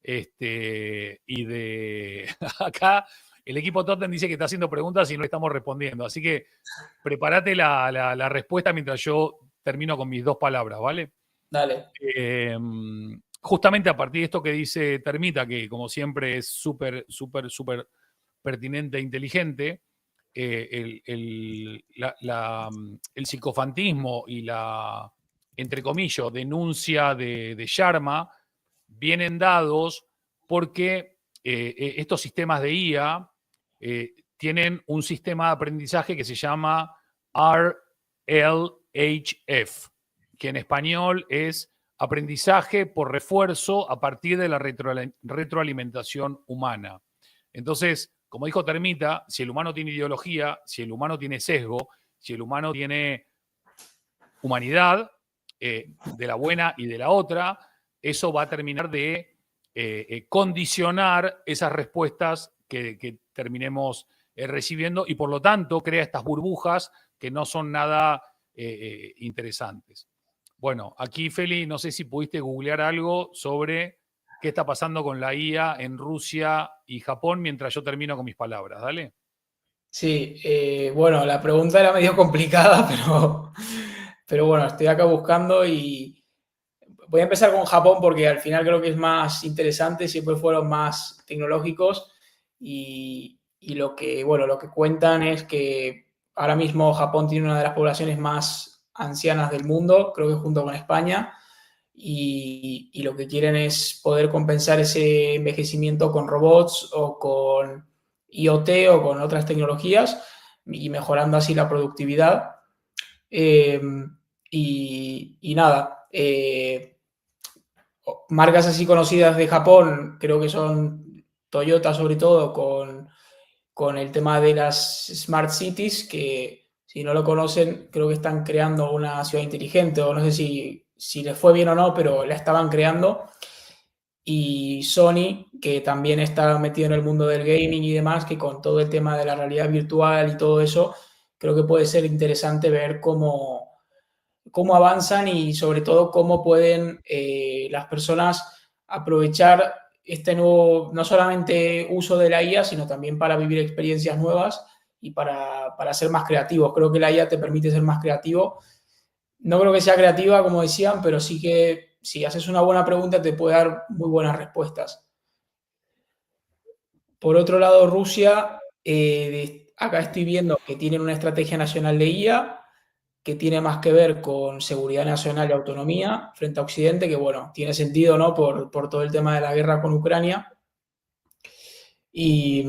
y de acá el equipo Tottenham dice que está haciendo preguntas y no le estamos respondiendo. Así que prepárate la respuesta mientras yo termino con mis dos palabras, ¿vale? Dale. Justamente a partir de esto que dice Termita, que como siempre es súper, súper, súper pertinente e inteligente, el psicofantismo y la, entre comillas, denuncia de Sharma vienen dados porque estos sistemas de IA tienen un sistema de aprendizaje que se llama RLHF, que en español es aprendizaje por refuerzo a partir de la retroalimentación humana. Entonces, como dijo Termita, si el humano tiene ideología, si el humano tiene sesgo, si el humano tiene humanidad, de la buena y de la otra, eso va a terminar de condicionar esas respuestas que terminemos recibiendo, y por lo tanto crea estas burbujas que no son nada interesantes. Bueno, aquí Feli, no sé si pudiste googlear algo sobre qué está pasando con la IA en Rusia y Japón mientras yo termino con mis palabras. Dale. Sí, bueno, la pregunta era medio complicada, pero bueno, estoy acá buscando y voy a empezar con Japón porque al final creo que es más interesante, siempre fueron más tecnológicos y bueno, lo que cuentan es que ahora mismo Japón tiene una de las poblaciones más ancianas del mundo, creo que junto con España, y lo que quieren es poder compensar ese envejecimiento con robots o con IoT o con otras tecnologías y mejorando así la productividad. Eh, y nada, marcas así conocidas de Japón, creo que son Toyota sobre todo, con el tema de las Smart Cities, que si no lo conocen, creo que están creando una ciudad inteligente, o no sé si les fue bien o no, pero la estaban creando. Y Sony, que también está metido en el mundo del gaming y demás, que con todo el tema de la realidad virtual y todo eso, creo que puede ser interesante ver cómo avanzan y sobre todo cómo pueden las personas aprovechar este nuevo, no solamente uso de la IA, sino también para vivir experiencias nuevas y para ser más creativos. Creo que la IA te permite ser más creativo. No creo que sea creativa, como decían, pero sí que si haces una buena pregunta te puede dar muy buenas respuestas. Por otro lado, Rusia, acá estoy viendo que tienen una estrategia nacional de IA que tiene más que ver con seguridad nacional y autonomía frente a Occidente, que bueno, tiene sentido, ¿no? Por todo el tema de la guerra con Ucrania. Y,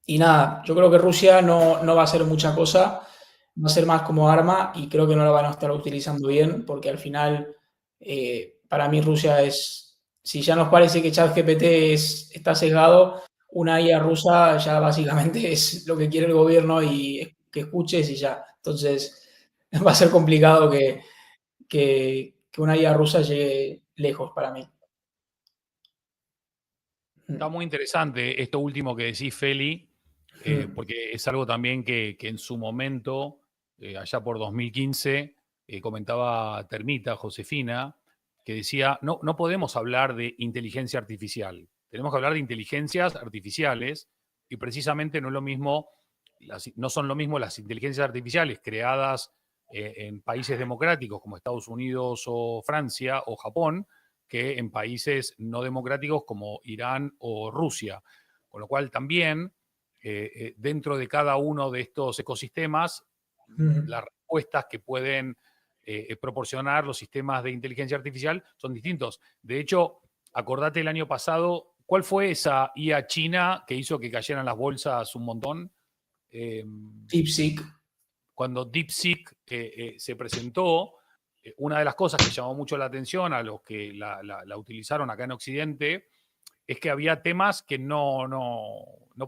y nada, yo creo que Rusia no va a hacer mucha cosa, va a ser más como arma y creo que no la van a estar utilizando bien, porque al final, para mí Rusia es, si ya nos parece que ChatGPT está sesgado, una IA rusa ya básicamente es lo que quiere el gobierno y que escuches y ya. Entonces, va a ser complicado que una IA rusa llegue lejos para mí. Está muy interesante esto último que decís, Feli, porque es algo también que en su momento, allá por 2015, comentaba Termita, Josefina, que decía, no podemos hablar de inteligencia artificial, tenemos que hablar de inteligencias artificiales y precisamente no es lo mismo, no son lo mismo las inteligencias artificiales creadas en países democráticos como Estados Unidos o Francia o Japón, que en países no democráticos como Irán o Rusia. Con lo cual también, dentro de cada uno de estos ecosistemas, las respuestas que pueden proporcionar los sistemas de inteligencia artificial son distintos. De hecho, acordate el año pasado, ¿cuál fue esa IA china que hizo que cayeran las bolsas un montón? DeepSeek. Cuando DeepSeek se presentó, una de las cosas que llamó mucho la atención a los que la utilizaron acá en Occidente es que había temas que no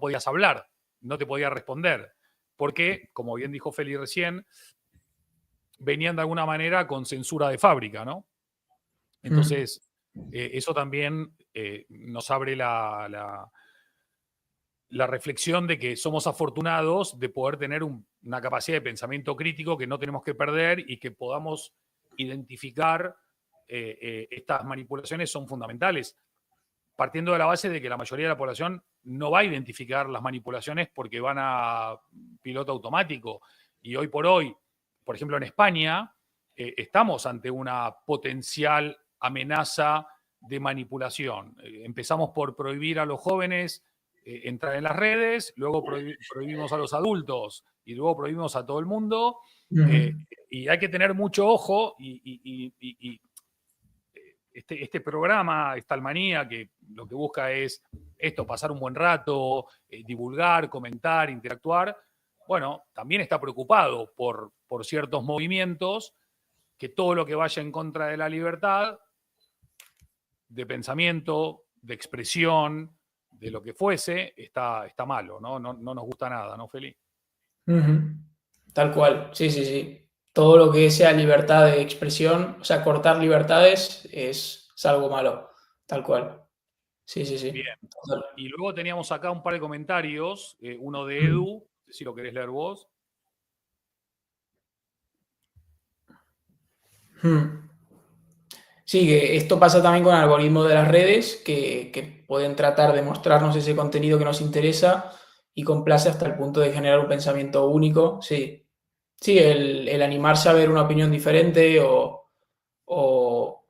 podías hablar, no te podía responder, porque, como bien dijo Feli recién, venían de alguna manera con censura de fábrica, ¿no? Entonces, eso también nos abre la reflexión de que somos afortunados de poder tener una capacidad de pensamiento crítico que no tenemos que perder y que podamos identificar estas manipulaciones son fundamentales, partiendo de la base de que la mayoría de la población no va a identificar las manipulaciones porque van a piloto automático. Y hoy por hoy, por ejemplo en España, estamos ante una potencial amenaza de manipulación. Empezamos por prohibir a los jóvenes entrar en las redes, luego prohibimos a los adultos y luego prohibimos a todo el mundo. Y hay que tener mucho ojo y este programa, Stalmanía, que lo que busca es esto, pasar un buen rato, divulgar, comentar, interactuar, bueno, también está preocupado por ciertos movimientos que todo lo que vaya en contra de la libertad de pensamiento, de expresión, de lo que fuese, está malo, ¿no? No nos gusta nada, ¿no, Feli? Tal cual, sí, sí, sí. Todo lo que sea libertad de expresión, o sea, cortar libertades es algo malo, tal cual. Sí, sí, sí. Bien. Total. Y luego teníamos acá un par de comentarios, uno de Edu, no sé si lo querés leer vos. Sí, que esto pasa también con algoritmos de las redes que pueden tratar de mostrarnos ese contenido que nos interesa y complace hasta el punto de generar un pensamiento único. Sí, sí, el animarse a ver una opinión diferente o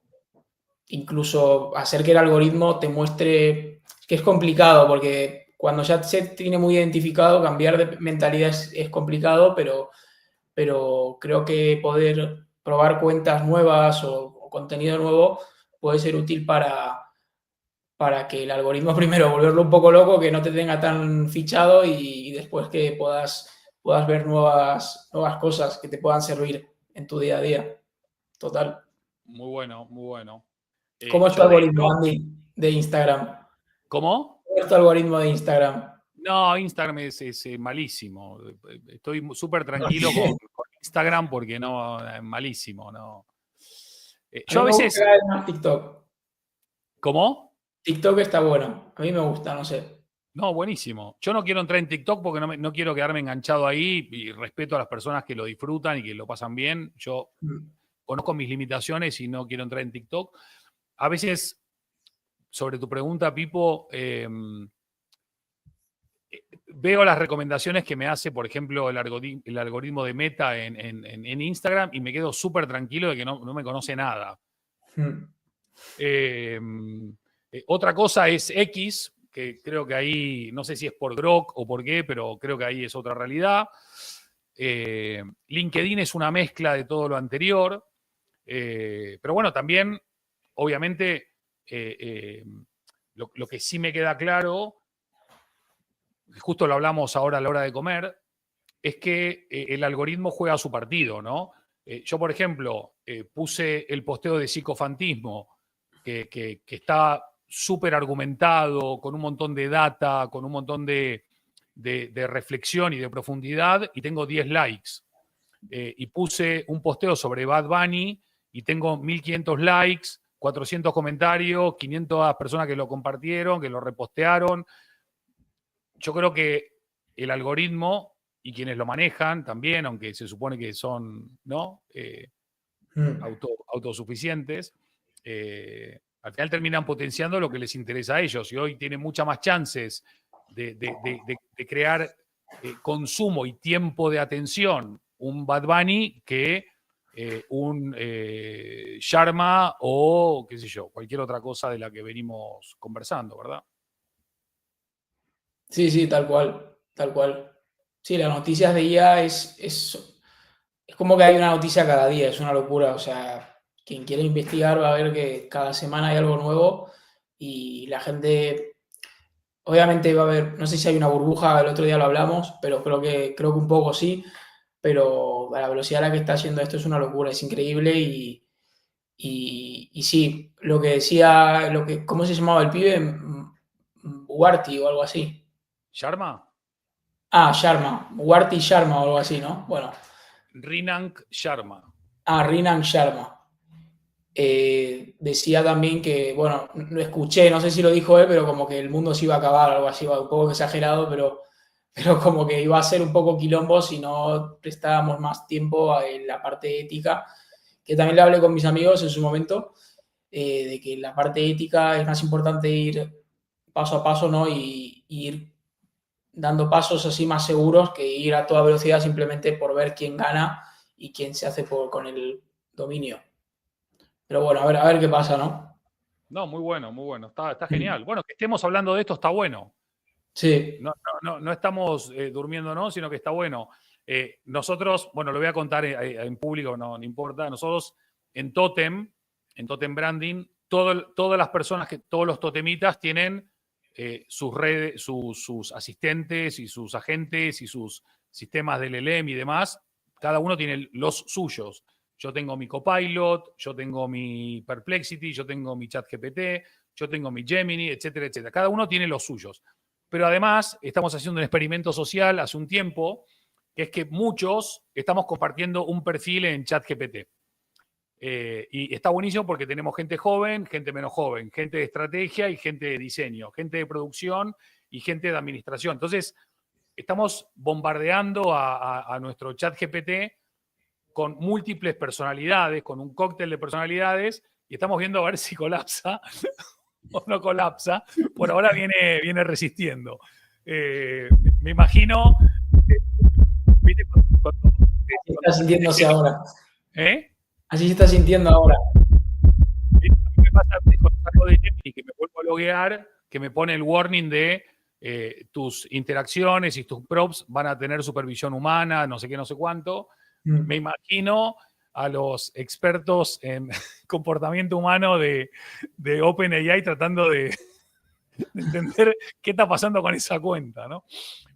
incluso hacer que el algoritmo te muestre que es complicado porque cuando ya se tiene muy identificado, cambiar de mentalidad es complicado, pero creo que poder probar cuentas nuevas o contenido nuevo puede ser útil para que el algoritmo primero volverlo un poco loco, que no te tenga tan fichado y después que puedas ver nuevas cosas que te puedan servir en tu día a día. Total. Muy bueno, muy bueno. ¿Cómo es tu Yo de algoritmo, hecho, Andy, de Instagram? ¿cómo? ¿Cómo es tu algoritmo de Instagram? No, Instagram es malísimo. Estoy súper tranquilo con Instagram porque no, es malísimo, ¿no? A Yo mí a me gusta veces, más TikTok. ¿cómo? TikTok está bueno. A mí me gusta, no sé. No, buenísimo. Yo no quiero entrar en TikTok porque no quiero quedarme enganchado ahí y respeto a las personas que lo disfrutan y que lo pasan bien. Yo conozco mis limitaciones y no quiero entrar en TikTok. A veces, sobre tu pregunta, Pipo, veo las recomendaciones que me hace, por ejemplo, el algoritmo de Meta en Instagram y me quedo súper tranquilo de que no me conoce nada. Otra cosa es X, que creo que ahí, no sé si es por Grok o por qué, pero creo que ahí es otra realidad. LinkedIn es una mezcla de todo lo anterior. Pero bueno, también, obviamente, lo que sí me queda claro, justo lo hablamos ahora a la hora de comer, es que el algoritmo juega a su partido, ¿no? Yo, por ejemplo, puse el posteo de psicofantismo, que está súper argumentado, con un montón de data, con un montón de reflexión y de profundidad, y tengo 10 likes. Y puse un posteo sobre Bad Bunny y tengo 1500 likes, 400 comentarios, 500 personas que lo compartieron, que lo repostearon. Yo creo que el algoritmo y quienes lo manejan también, aunque se supone que son, ¿no? Autosuficientes, al final terminan potenciando lo que les interesa a ellos. Y hoy tienen muchas más chances de crear consumo y tiempo de atención un Bad Bunny que un Sharma o, qué sé yo, cualquier otra cosa de la que venimos conversando, ¿verdad? Sí, tal cual, tal cual. Sí, las noticias de IA es como que hay una noticia cada día, es una locura. O sea, quien quiere investigar va a ver que cada semana hay algo nuevo y la gente, obviamente va a haber, no sé si hay una burbuja, el otro día lo hablamos, pero creo que un poco sí, pero a la velocidad a la que está haciendo esto es una locura, es increíble y sí, lo que decía, ¿cómo se llamaba el pibe? Ugarte o algo así. ¿Sharma? Sharma, Ugarte Sharma o algo así, ¿no? Bueno. Rinank Sharma. Rinang Sharma. Decía también que, bueno, lo escuché, no sé si lo dijo él, pero como que el mundo se iba a acabar, algo así, un poco exagerado, pero como que iba a ser un poco quilombo si no prestábamos más tiempo en la parte ética, que también le hablé con mis amigos en su momento, de que la parte ética es más importante ir paso a paso, ¿no? Y ir dando pasos así más seguros que ir a toda velocidad simplemente por ver quién gana y quién se hace con el dominio. Pero bueno, a ver qué pasa, ¿no? No, muy bueno, muy bueno. Está genial. Bueno, que estemos hablando de esto está bueno. Sí. No estamos durmiendo, ¿no? Sino que está bueno. Nosotros, bueno, lo voy a contar en público, no importa. Nosotros en Totem Branding, todas las personas, todos los totemitas tienen sus redes, sus asistentes y sus agentes y sus sistemas del LLM y demás. Cada uno tiene los suyos. Yo tengo mi Copilot, yo tengo mi Perplexity, yo tengo mi ChatGPT, yo tengo mi Gemini, etcétera, etcétera. Cada uno tiene los suyos. Pero además estamos haciendo un experimento social hace un tiempo, que es que muchos estamos compartiendo un perfil en ChatGPT. Y está buenísimo porque tenemos gente joven, gente menos joven, gente de estrategia y gente de diseño, gente de producción y gente de administración. Entonces, estamos bombardeando a nuestro ChatGPT con múltiples personalidades, con un cóctel de personalidades, y estamos viendo a ver si colapsa o no colapsa. Por ahora viene resistiendo. Me imagino... ¿viste cuando Así está sintiéndose ahora. ¿Eh? Así se está sintiendo ahora. A mí me pasa con algo de Gemini que me vuelvo a loguear, que me pone el warning de tus interacciones y tus prompts van a tener supervisión humana, no sé qué, no sé cuánto. Me imagino a los expertos en comportamiento humano de OpenAI tratando de entender qué está pasando con esa cuenta, ¿no?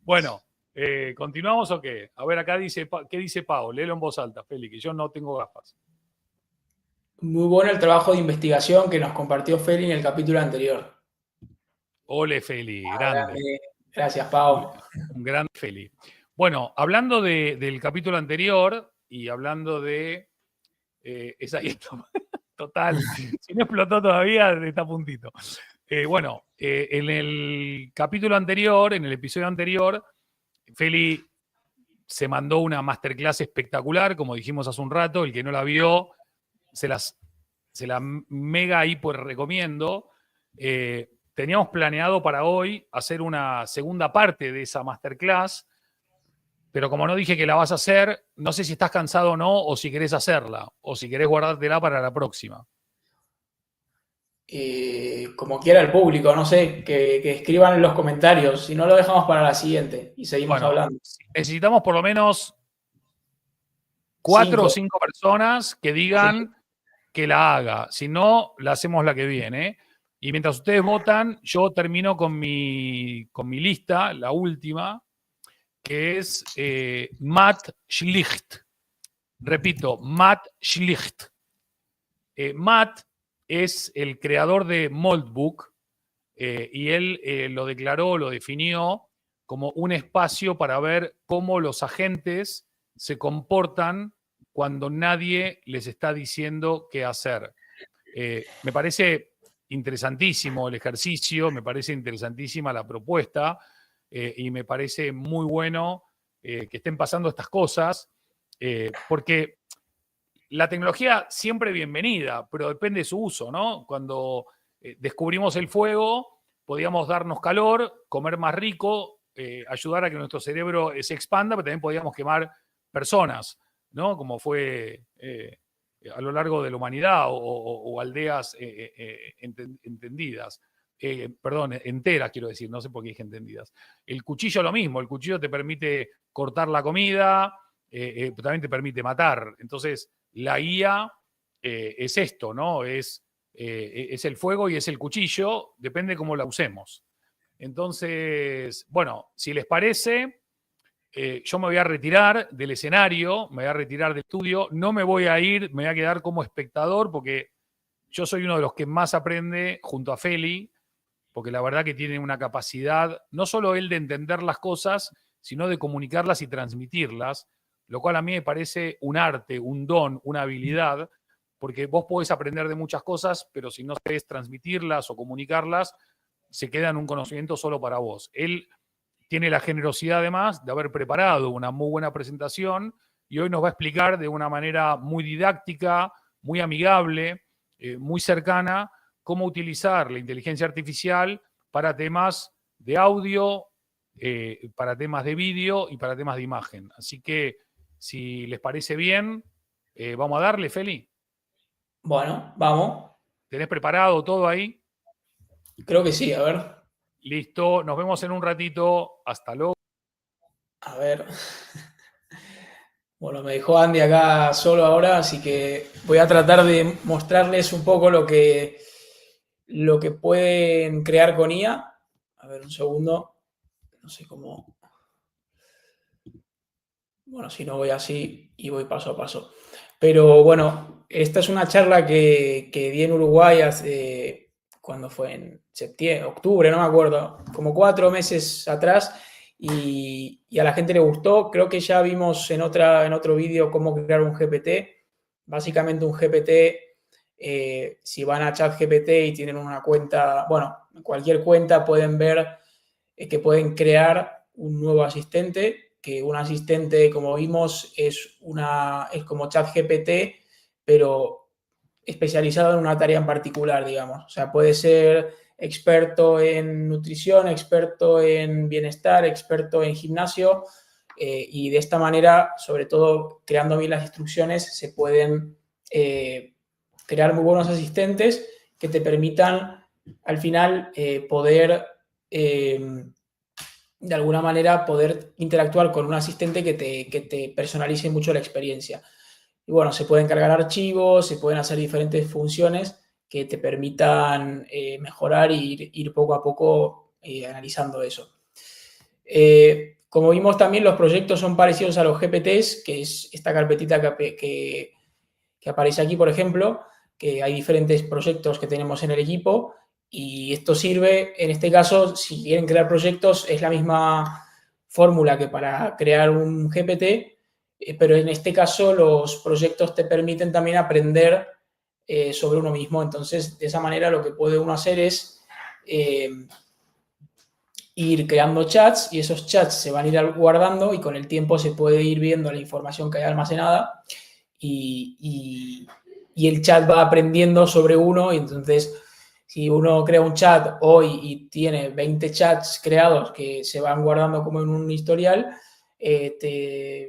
Bueno, ¿continuamos o qué? A ver, acá dice, ¿qué dice Pau? Léelo en voz alta, Feli, que yo no tengo gafas. Muy bueno el trabajo de investigación que nos compartió Feli en el capítulo anterior. Ole, Feli, grande. Gracias, Pau. Un gran Feli. Bueno, hablando del capítulo anterior y hablando de esa total, si no explotó todavía, está a puntito. Bueno, en el capítulo anterior, en el episodio anterior, Feli se mandó una masterclass espectacular, como dijimos hace un rato. El que no la vio, se la mega hiper recomiendo. Teníamos planeado para hoy hacer una segunda parte de esa masterclass, pero como no dije que la vas a hacer, no sé si estás cansado o no, o si querés hacerla, o si querés guardártela para la próxima. Como quiera el público, no sé, que escriban en los comentarios. Si no, lo dejamos para la siguiente y seguimos Bueno, hablando. necesitamos por lo menos 4 5. o 5 personas que digan que la haga. Si no, la hacemos la que viene. Y mientras ustedes votan, yo termino con mi lista, la última, que es Matt Schlicht. Repito, Matt Schlicht. Matt es el creador de Moldbook y él lo declaró, lo definió como un espacio para ver cómo los agentes se comportan cuando nadie les está diciendo qué hacer. Me parece interesantísimo el ejercicio, me parece interesantísima la propuesta y me parece muy bueno que estén pasando estas cosas porque la tecnología siempre bienvenida, pero depende de su uso, ¿no? Cuando descubrimos el fuego, podíamos darnos calor, comer más rico, ayudar a que nuestro cerebro se expanda, pero también podíamos quemar personas, ¿no? Como fue a lo largo de la humanidad o aldeas entendidas. Perdón, enteras quiero decir, no sé por qué dije entendidas. El cuchillo lo mismo, el cuchillo te permite cortar la comida, pero también te permite matar. Entonces, la IA es esto, ¿no? Es el fuego y es el cuchillo, depende cómo la usemos. Entonces, bueno, si les parece, yo me voy a retirar del escenario, me voy a retirar del estudio, no me voy a ir, me voy a quedar como espectador porque yo soy uno de los que más aprende junto a Feli, porque la verdad que tiene una capacidad, no solo él de entender las cosas, sino de comunicarlas y transmitirlas, lo cual a mí me parece un arte, un don, una habilidad, porque vos podés aprender de muchas cosas, pero si no sabés transmitirlas o comunicarlas, se queda en un conocimiento solo para vos. Él tiene la generosidad además de haber preparado una muy buena presentación y hoy nos va a explicar de una manera muy didáctica, muy amigable, muy cercana, cómo utilizar la inteligencia artificial para temas de audio, para temas de vídeo y para temas de imagen. Así que, si les parece bien, vamos a darle, Feli. Bueno, vamos. ¿Tenés preparado todo ahí? Creo que sí, a ver. Listo, nos vemos en un ratito. Hasta luego. A ver. Bueno, me dejó Andy acá solo ahora, así que voy a tratar de mostrarles un poco lo que pueden crear con IA. A ver, un segundo. No sé cómo. Bueno, si no voy así y voy paso a paso. Pero bueno, esta es una charla que di en Uruguay hace, cuando fue en septiembre, octubre, no me acuerdo, como 4 meses atrás, y a la gente le gustó. Creo que ya vimos en otro vídeo cómo crear un GPT. Básicamente un GPT, si van a ChatGPT y tienen una cuenta, bueno, en cualquier cuenta pueden ver que pueden crear un nuevo asistente, que un asistente, como vimos, es como ChatGPT, pero especializado en una tarea en particular, digamos. O sea, puede ser experto en nutrición, experto en bienestar, experto en gimnasio, y de esta manera, sobre todo creando bien las instrucciones, se pueden crear muy buenos asistentes que te permitan al final poder de alguna manera poder interactuar con un asistente que te personalice mucho la experiencia. Y bueno, se pueden cargar archivos, se pueden hacer diferentes funciones que te permitan mejorar y ir poco a poco analizando eso. Como vimos también, los proyectos son parecidos a los GPTs, que es esta carpetita que aparece aquí, por ejemplo, que hay diferentes proyectos que tenemos en el equipo. Y esto sirve, en este caso, si quieren crear proyectos, es la misma fórmula que para crear un GPT, pero en este caso los proyectos te permiten también aprender sobre uno mismo. Entonces, de esa manera lo que puede uno hacer es ir creando chats y esos chats se van a ir guardando y con el tiempo se puede ir viendo la información que hay almacenada y el chat va aprendiendo sobre uno y entonces si uno crea un chat hoy y tiene 20 chats creados que se van guardando como en un historial,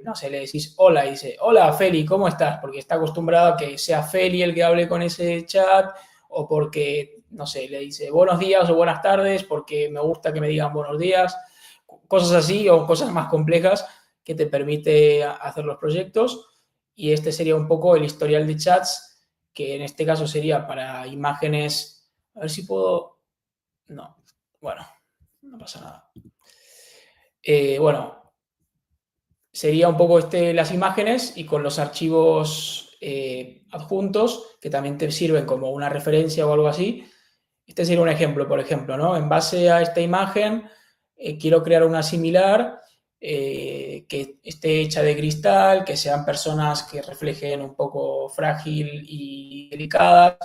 no sé, le decís hola y dice, hola Feli, ¿cómo estás? Porque está acostumbrado a que sea Feli el que hable con ese chat o porque, no sé, le dice buenos días o buenas tardes porque me gusta que me digan buenos días, cosas así o cosas más complejas que te permite hacer los proyectos y este sería un poco el historial de chats que en este caso sería para imágenes. A ver si puedo... No. Bueno, no pasa nada. Bueno, sería un poco las imágenes y con los archivos adjuntos que también te sirven como una referencia o algo así. Este sería un ejemplo, por ejemplo, ¿no? En base a esta imagen quiero crear una similar que esté hecha de cristal, que sean personas que reflejen un poco frágil y delicadas,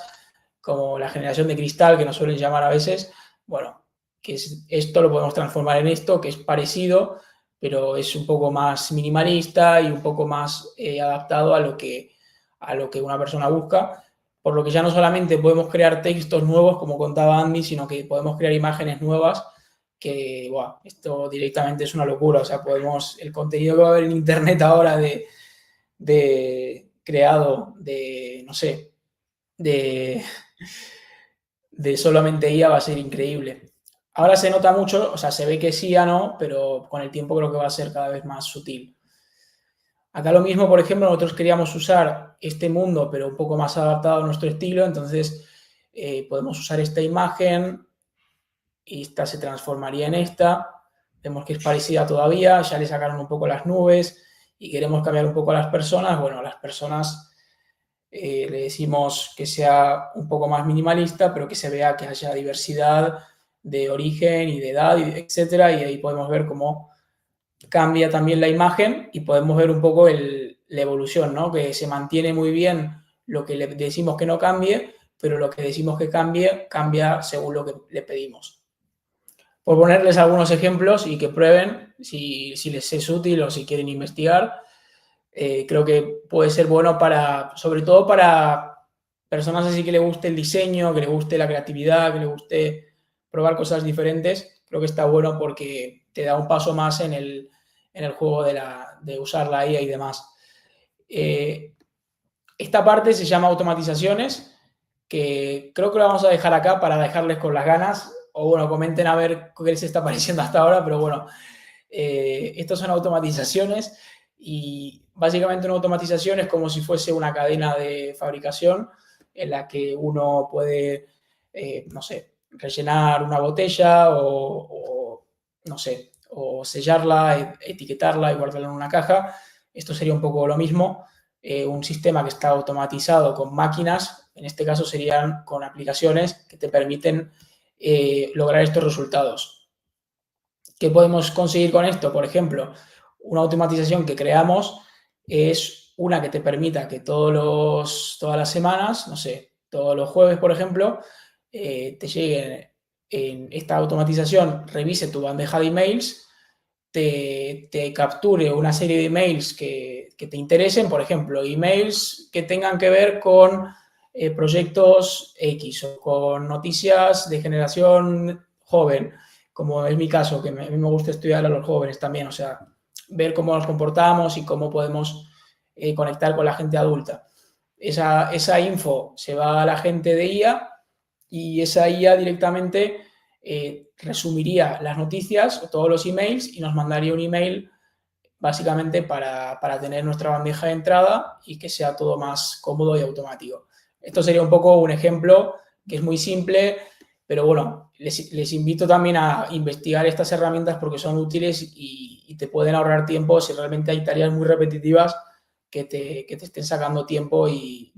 como la generación de cristal que nos suelen llamar a veces, bueno, esto lo podemos transformar en esto, que es parecido, pero es un poco más minimalista y un poco más adaptado a lo que una persona busca, por lo que ya no solamente podemos crear textos nuevos, como contaba Andy, sino que podemos crear imágenes nuevas que, wow, esto directamente es una locura, o sea, el contenido que va a haber en internet ahora de creado de, no sé, de solamente IA va a ser increíble. Ahora se nota mucho, o sea, se ve que sí ya no, pero con el tiempo creo que va a ser cada vez más sutil. Acá lo mismo, por ejemplo, nosotros queríamos usar este mundo, pero un poco más adaptado a nuestro estilo, entonces podemos usar esta imagen y esta se transformaría en esta. Vemos que es parecida todavía, ya le sacaron un poco las nubes y queremos cambiar un poco a las personas. Bueno, las personas le decimos que sea un poco más minimalista, pero que se vea que haya diversidad de origen y de edad, etcétera, y ahí podemos ver cómo cambia también la imagen y podemos ver un poco la evolución, ¿no? Que se mantiene muy bien lo que le decimos que no cambie, pero lo que decimos que cambie, cambia según lo que le pedimos. Por ponerles algunos ejemplos y que prueben si les es útil o si quieren investigar, creo que puede ser bueno sobre todo para personas así que le guste el diseño, que le guste la creatividad, que le guste probar cosas diferentes. Creo que está bueno porque te da un paso más en el juego de usar la IA y demás. Esta parte se llama automatizaciones, que creo que la vamos a dejar acá para dejarles con las ganas. O bueno, comenten a ver qué les está pareciendo hasta ahora, pero bueno, estos son automatizaciones y básicamente una automatización es como si fuese una cadena de fabricación en la que uno puede, no sé, rellenar una botella o no sé, o sellarla, etiquetarla y guardarla en una caja. Esto sería un poco lo mismo, un sistema que está automatizado con máquinas, en este caso serían con aplicaciones que te permiten lograr estos resultados. ¿Qué podemos conseguir con esto? Por ejemplo, una automatización que creamos es una que te permita que todas las semanas, no sé, todos los jueves, por ejemplo, te llegue en esta automatización, revise tu bandeja de emails, te capture una serie de emails que te interesen, por ejemplo, emails que tengan que ver con proyectos X o con noticias de generación joven, como es mi caso, que a mí me gusta estudiar a los jóvenes también, o sea, ver cómo nos comportamos y cómo podemos conectar con la gente adulta. Esa info se va a la gente de IA y esa IA directamente resumiría las noticias o todos los emails y nos mandaría un email básicamente para tener nuestra bandeja de entrada y que sea todo más cómodo y automático. Esto sería un poco un ejemplo que es muy simple, pero bueno, les invito también a investigar estas herramientas porque son útiles y te pueden ahorrar tiempo si realmente hay tareas muy repetitivas que te estén sacando tiempo y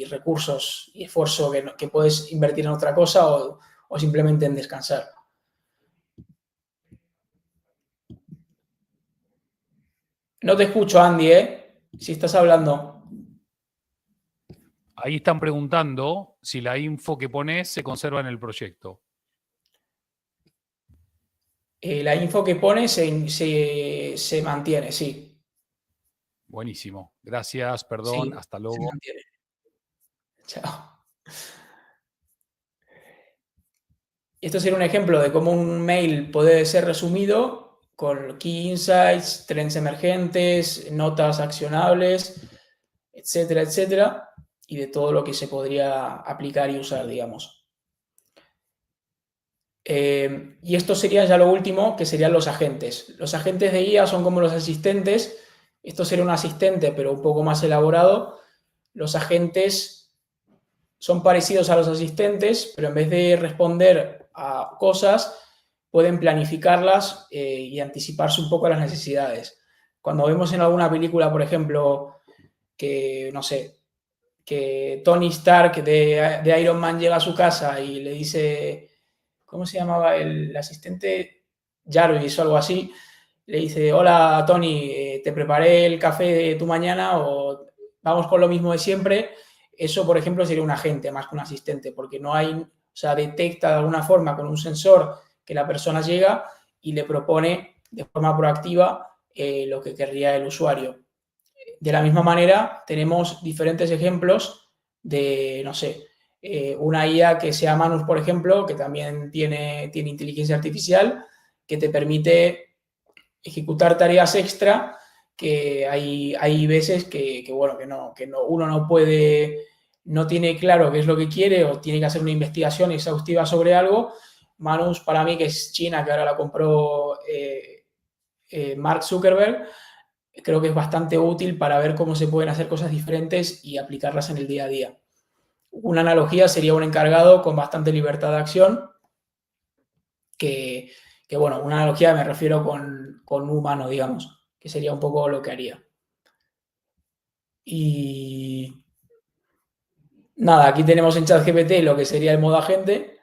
recursos y esfuerzo que puedes invertir en otra cosa o simplemente en descansar. No te escucho, Andy, si estás hablando. Ahí están preguntando si la info que pones se conserva en el proyecto. La info que pone se mantiene, sí. Buenísimo. Gracias, perdón, Sí, hasta se luego. mantiene. Chao. Esto sería un ejemplo de cómo un mail puede ser resumido con key insights, trends emergentes, notas accionables, etcétera, etcétera, y de todo lo que se podría aplicar y usar, digamos. Y esto sería ya lo último, que serían los agentes. Los agentes de IA son como los asistentes. Esto sería un asistente, pero un poco más elaborado. Los agentes son parecidos a los asistentes, pero en vez de responder a cosas, pueden planificarlas y anticiparse un poco a las necesidades. Cuando vemos en alguna película, por ejemplo, que, no sé, que Tony Stark de Iron Man llega a su casa y le dice, ¿cómo se llamaba el asistente? Jarvis o algo así. Le dice, hola Tony, te preparé el café de tu mañana o vamos con lo mismo de siempre. Eso, por ejemplo, sería un agente más que un asistente, porque no hay, o sea, detecta de alguna forma con un sensor que la persona llega y le propone de forma proactiva lo que querría el usuario. De la misma manera, tenemos diferentes ejemplos de, no sé, una IA que sea Manus, por ejemplo, que también tiene inteligencia artificial, que te permite ejecutar tareas extra que hay veces bueno, que no, uno no puede, no tiene claro qué es lo que quiere o tiene que hacer una investigación exhaustiva sobre algo. Manus, para mí, que es China, que ahora la compró Mark Zuckerberg, creo que es bastante útil para ver cómo se pueden hacer cosas diferentes y aplicarlas en el día a día. Una analogía sería un encargado con bastante libertad de acción, que bueno, una analogía me refiero con un humano, digamos, que sería un poco lo que haría. Y nada, aquí tenemos en ChatGPT lo que sería el modo agente,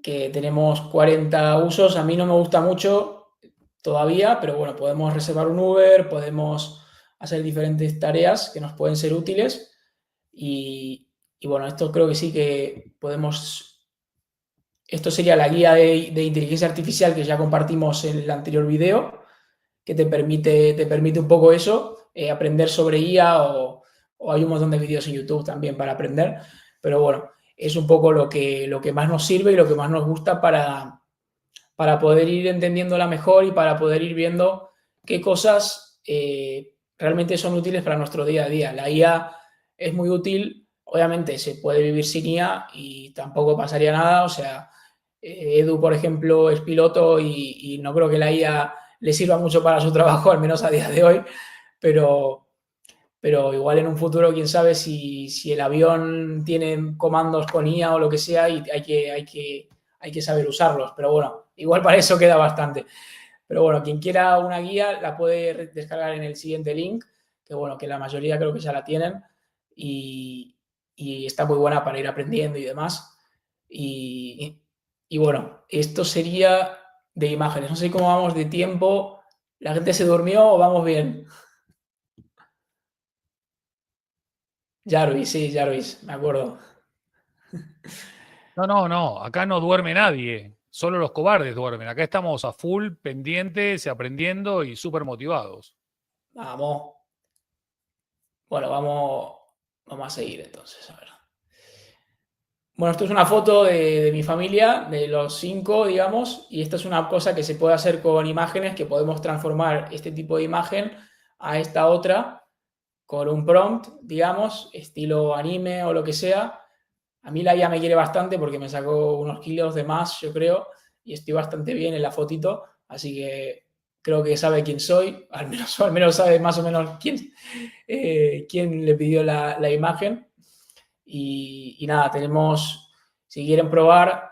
que tenemos 40 usos. A mí no me gusta mucho todavía, pero bueno, podemos reservar un Uber, podemos hacer diferentes tareas que nos pueden ser útiles. Y bueno, esto creo que sí que podemos. Esto sería la guía de inteligencia artificial que ya compartimos en el anterior video, que te permite un poco eso, aprender sobre IA o hay un montón de vídeos en YouTube también para aprender. Pero bueno, es un poco lo que más nos sirve y lo que más nos gusta para poder ir entendiéndola mejor y para poder ir viendo qué cosas realmente son útiles para nuestro día a día. La IA es muy útil, obviamente se puede vivir sin IA y tampoco pasaría nada. O sea, Edu, por ejemplo, es piloto y no creo que la IA le sirva mucho para su trabajo, al menos a día de hoy, pero igual en un futuro, quién sabe si el avión tiene comandos con IA o lo que sea y hay que saber usarlos. Pero bueno, igual para eso queda bastante. Pero bueno, quien quiera una guía la puede descargar en el siguiente link, que bueno, que la mayoría creo que ya la tienen y está muy buena para ir aprendiendo y demás. Y bueno, esto sería de imágenes. No sé cómo vamos de tiempo. ¿La gente se durmió o vamos bien? Jarvis, sí, Jarvis, me acuerdo. No, acá no duerme nadie, solo los cobardes duermen. Acá estamos a full, pendientes, aprendiendo y súper motivados. Vamos. Bueno, vamos a seguir entonces. A ver. Bueno, esto es una foto de mi familia, de los 5, digamos, y esta es una cosa que se puede hacer con imágenes, que podemos transformar este tipo de imagen a esta otra con un prompt, digamos, estilo anime o lo que sea. A mí la IA me quiere bastante porque me sacó unos kilos de más, yo creo, y estoy bastante bien en la fotito, así que creo que sabe quién soy, al menos sabe más o menos quién le pidió la imagen. Y nada, si quieren probar,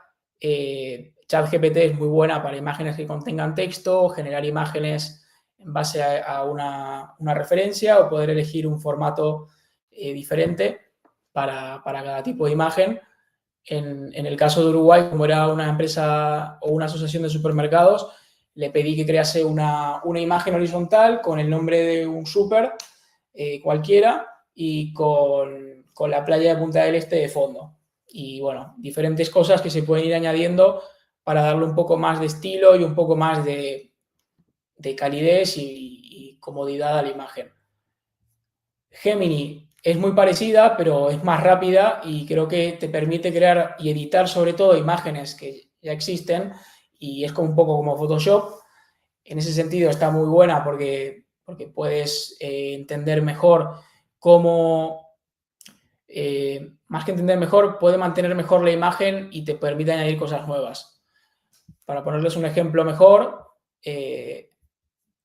ChatGPT es muy buena para imágenes que contengan texto, generar imágenes en base a una referencia o poder elegir un formato diferente para cada tipo de imagen. En el caso de Uruguay, como era una empresa o una asociación de supermercados, le pedí que crease una imagen horizontal con el nombre de un súper cualquiera y con la playa de Punta del Este de fondo. Y bueno, diferentes cosas que se pueden ir añadiendo para darle un poco más de estilo y un poco más de calidez y comodidad a la imagen. Gemini es muy parecida, pero es más rápida y creo que te permite crear y editar sobre todo imágenes que ya existen y es como un poco como Photoshop. En ese sentido está muy buena porque puedes entender mejor cómo, más que entender mejor, puede mantener mejor la imagen y te permite añadir cosas nuevas. Para ponerles un ejemplo mejor,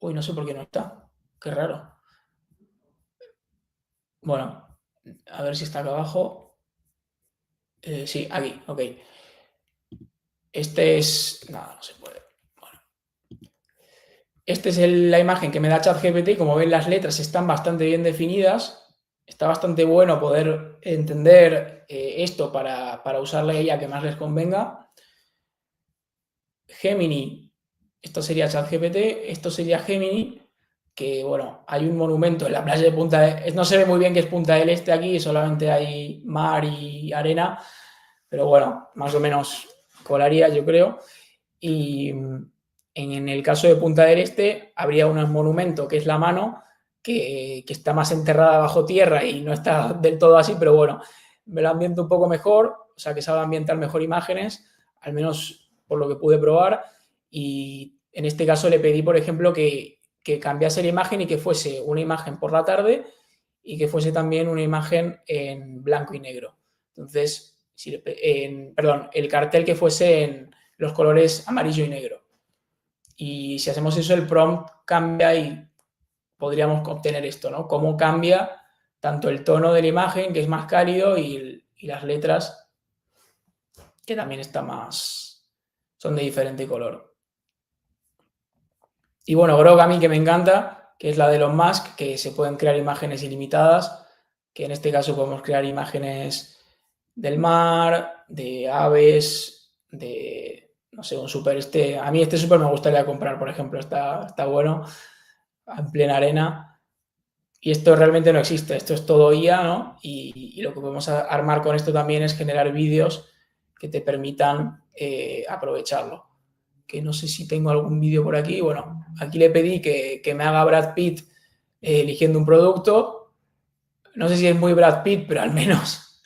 uy, no sé por qué no está, qué raro. Bueno, a ver si está acá abajo. Sí, aquí, ok. Este es... Nada, no se puede. Bueno. Esta es la imagen que me da ChatGPT. Como ven, las letras están bastante bien definidas. Está bastante bueno poder entender esto para usarla a ella que más les convenga. Gemini, esto sería ChatGPT, esto sería Gemini, que bueno, hay un monumento en la playa de Punta del... No se ve muy bien que es Punta del Este aquí, solamente hay mar y arena, pero bueno, más o menos colaría, yo creo. Y en el caso de Punta del Este habría un monumento que es la mano, que está más enterrada bajo tierra y no está del todo así, pero bueno, me lo ambiento un poco mejor, o sea que sabe ambientar mejor imágenes, al menos por lo que pude probar. Y en este caso le pedí, por ejemplo, que cambiase la imagen y que fuese una imagen por la tarde y que fuese también una imagen en blanco y negro. Entonces, perdón, el cartel que fuese en los colores amarillo y negro. Y si hacemos eso, el prompt cambia y podríamos obtener esto, ¿no? Cómo cambia tanto el tono de la imagen, que es más cálido, y las letras, que también son de diferente color. Y bueno, Grok a mí que me encanta, que es la de Elon Musk, que se pueden crear imágenes ilimitadas, que en este caso podemos crear imágenes del mar, de aves, de, no sé, un súper a mí este súper me gustaría comprar, por ejemplo, está bueno, en plena arena. Y esto realmente no existe, esto es todo IA, ¿no? Y lo que podemos armar con esto también es generar vídeos que te permitan aprovecharlo. Que no sé si tengo algún vídeo por aquí. Bueno, aquí le pedí que me haga Brad Pitt eligiendo un producto. No sé si es muy Brad Pitt, pero al menos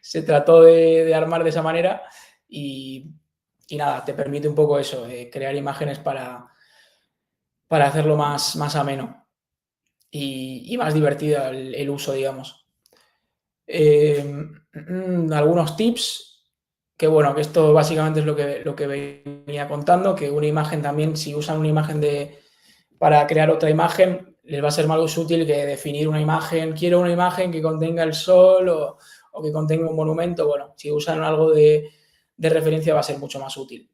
se trató de armar de esa manera. Y nada, te permite un poco eso, crear imágenes para hacerlo más ameno y más divertido el uso, digamos. Algunos tips, que bueno, que esto básicamente es lo que venía contando, que una imagen también, si usan una imagen para crear otra imagen, les va a ser más útil que definir una imagen. Quiero una imagen que contenga el sol o que contenga un monumento. Bueno, si usan algo de referencia va a ser mucho más útil.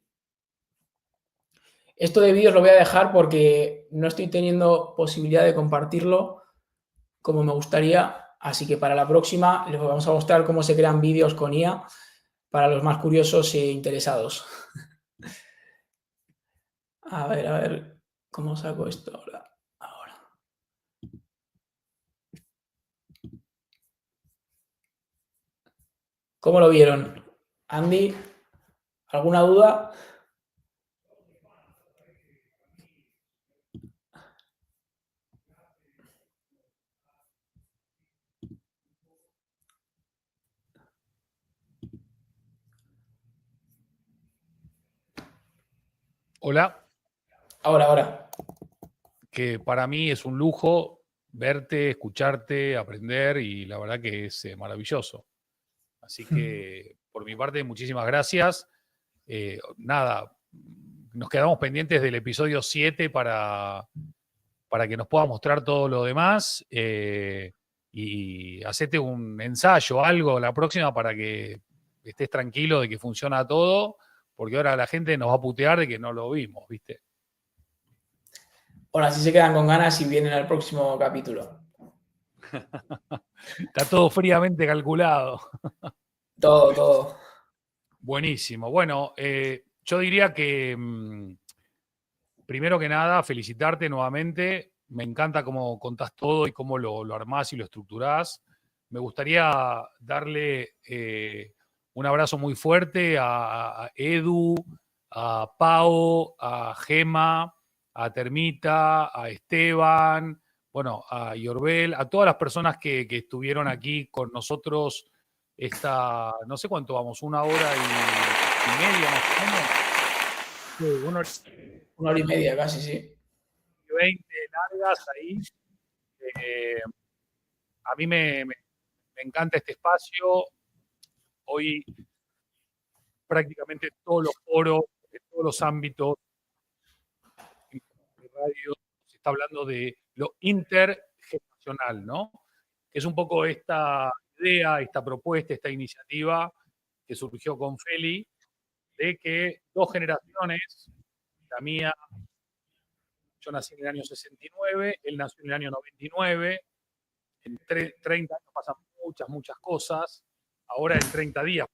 Esto de vídeos lo voy a dejar porque no estoy teniendo posibilidad de compartirlo como me gustaría, así que para la próxima les vamos a mostrar cómo se crean vídeos con IA para los más curiosos e interesados. A ver, ¿cómo saco esto ahora? ¿Cómo lo vieron? Andy, ¿alguna duda? Hola, Ahora. que para mí es un lujo verte, escucharte, aprender y la verdad que es maravilloso. Así que por mi parte, muchísimas gracias. Nada, nos quedamos pendientes del episodio 7 para que nos pueda mostrar todo lo demás y hacete un ensayo, algo la próxima para que estés tranquilo de que funciona todo, porque ahora la gente nos va a putear de que no lo vimos, ¿viste? Ahora sí se quedan con ganas y vienen al próximo capítulo. Está todo fríamente calculado. Todo. Buenísimo. Bueno, yo diría que primero que nada, felicitarte nuevamente. Me encanta cómo contás todo y cómo lo armás y lo estructurás. Me gustaría darle un abrazo muy fuerte a Edu, a Pau, a Gema, a Termita, a Esteban, bueno, a Yorbel, a todas las personas que estuvieron aquí con nosotros no sé cuánto vamos, 1 hora y media más o menos. Sí, 1 hora y media casi, sí. 20 largas ahí. A mí me encanta este espacio. Hoy prácticamente todos los foros, de todos los ámbitos de radio, se está hablando de lo intergeneracional, ¿no? Es un poco esta idea, esta propuesta, esta iniciativa que surgió con Feli, de que 2 generaciones, la mía, yo nací en el año 69, él nació en el año 99, en 30 años pasan muchas cosas, ahora en 30 días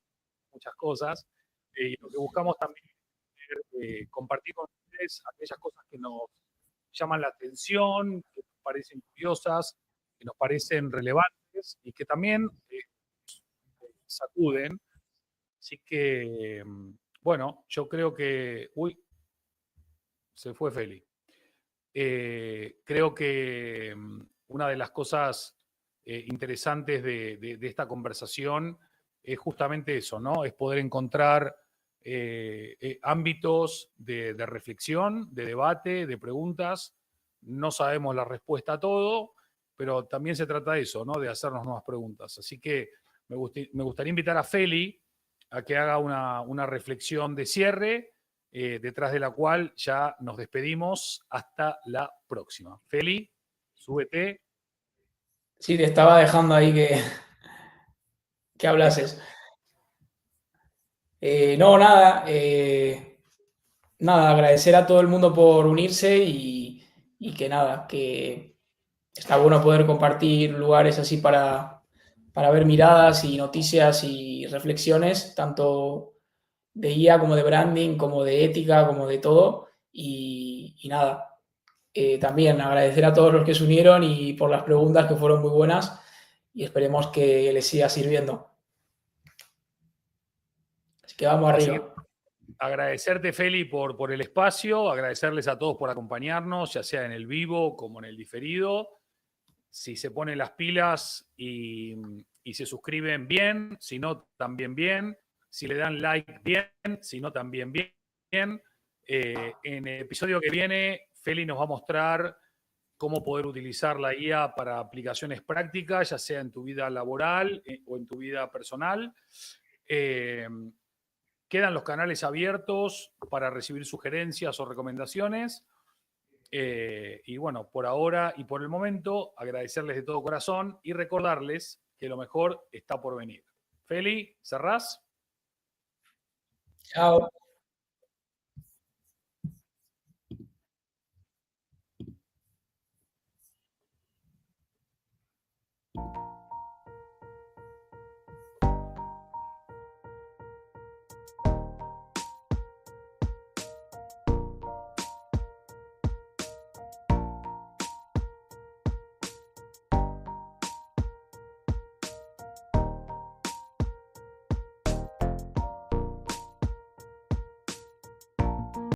muchas cosas, y lo que buscamos también es compartir con ustedes aquellas cosas que nos llaman la atención, que nos parecen curiosas, que nos parecen relevantes y que también sacuden. Así que, bueno, yo creo que... Uy, se fue Feli. Creo que una de las cosas interesantes de esta conversación es justamente eso, ¿no? Es poder encontrar ámbitos de reflexión, de debate, de preguntas. No sabemos la respuesta a todo, pero también se trata de eso, ¿no? De hacernos nuevas preguntas. Así que me gustaría invitar a Feli a que haga una reflexión de cierre, detrás de la cual ya nos despedimos hasta la próxima. Feli, súbete. Sí, te estaba dejando ahí que hablases. No, nada. Nada, agradecer a todo el mundo por unirse y que nada, que está bueno poder compartir lugares así para ver miradas y noticias y reflexiones, tanto de IA como de branding, como de ética, como de todo. Y nada, también agradecer a todos los que se unieron y por las preguntas que fueron muy buenas y esperemos que les siga sirviendo. Así que vamos Así arriba. que agradecerte, Feli, por el espacio, agradecerles a todos por acompañarnos, ya sea en el vivo como en el diferido. Si se ponen las pilas y se suscriben, bien, si no, también bien. Si le dan like, bien, si no, también bien. En el episodio que viene, Feli nos va a mostrar cómo poder utilizar la IA para aplicaciones prácticas, ya sea en tu vida laboral o en tu vida personal. Quedan los canales abiertos para recibir sugerencias o recomendaciones. Y bueno, por ahora y por el momento, agradecerles de todo corazón y recordarles que lo mejor está por venir. Feli, ¿cerrás? Chao.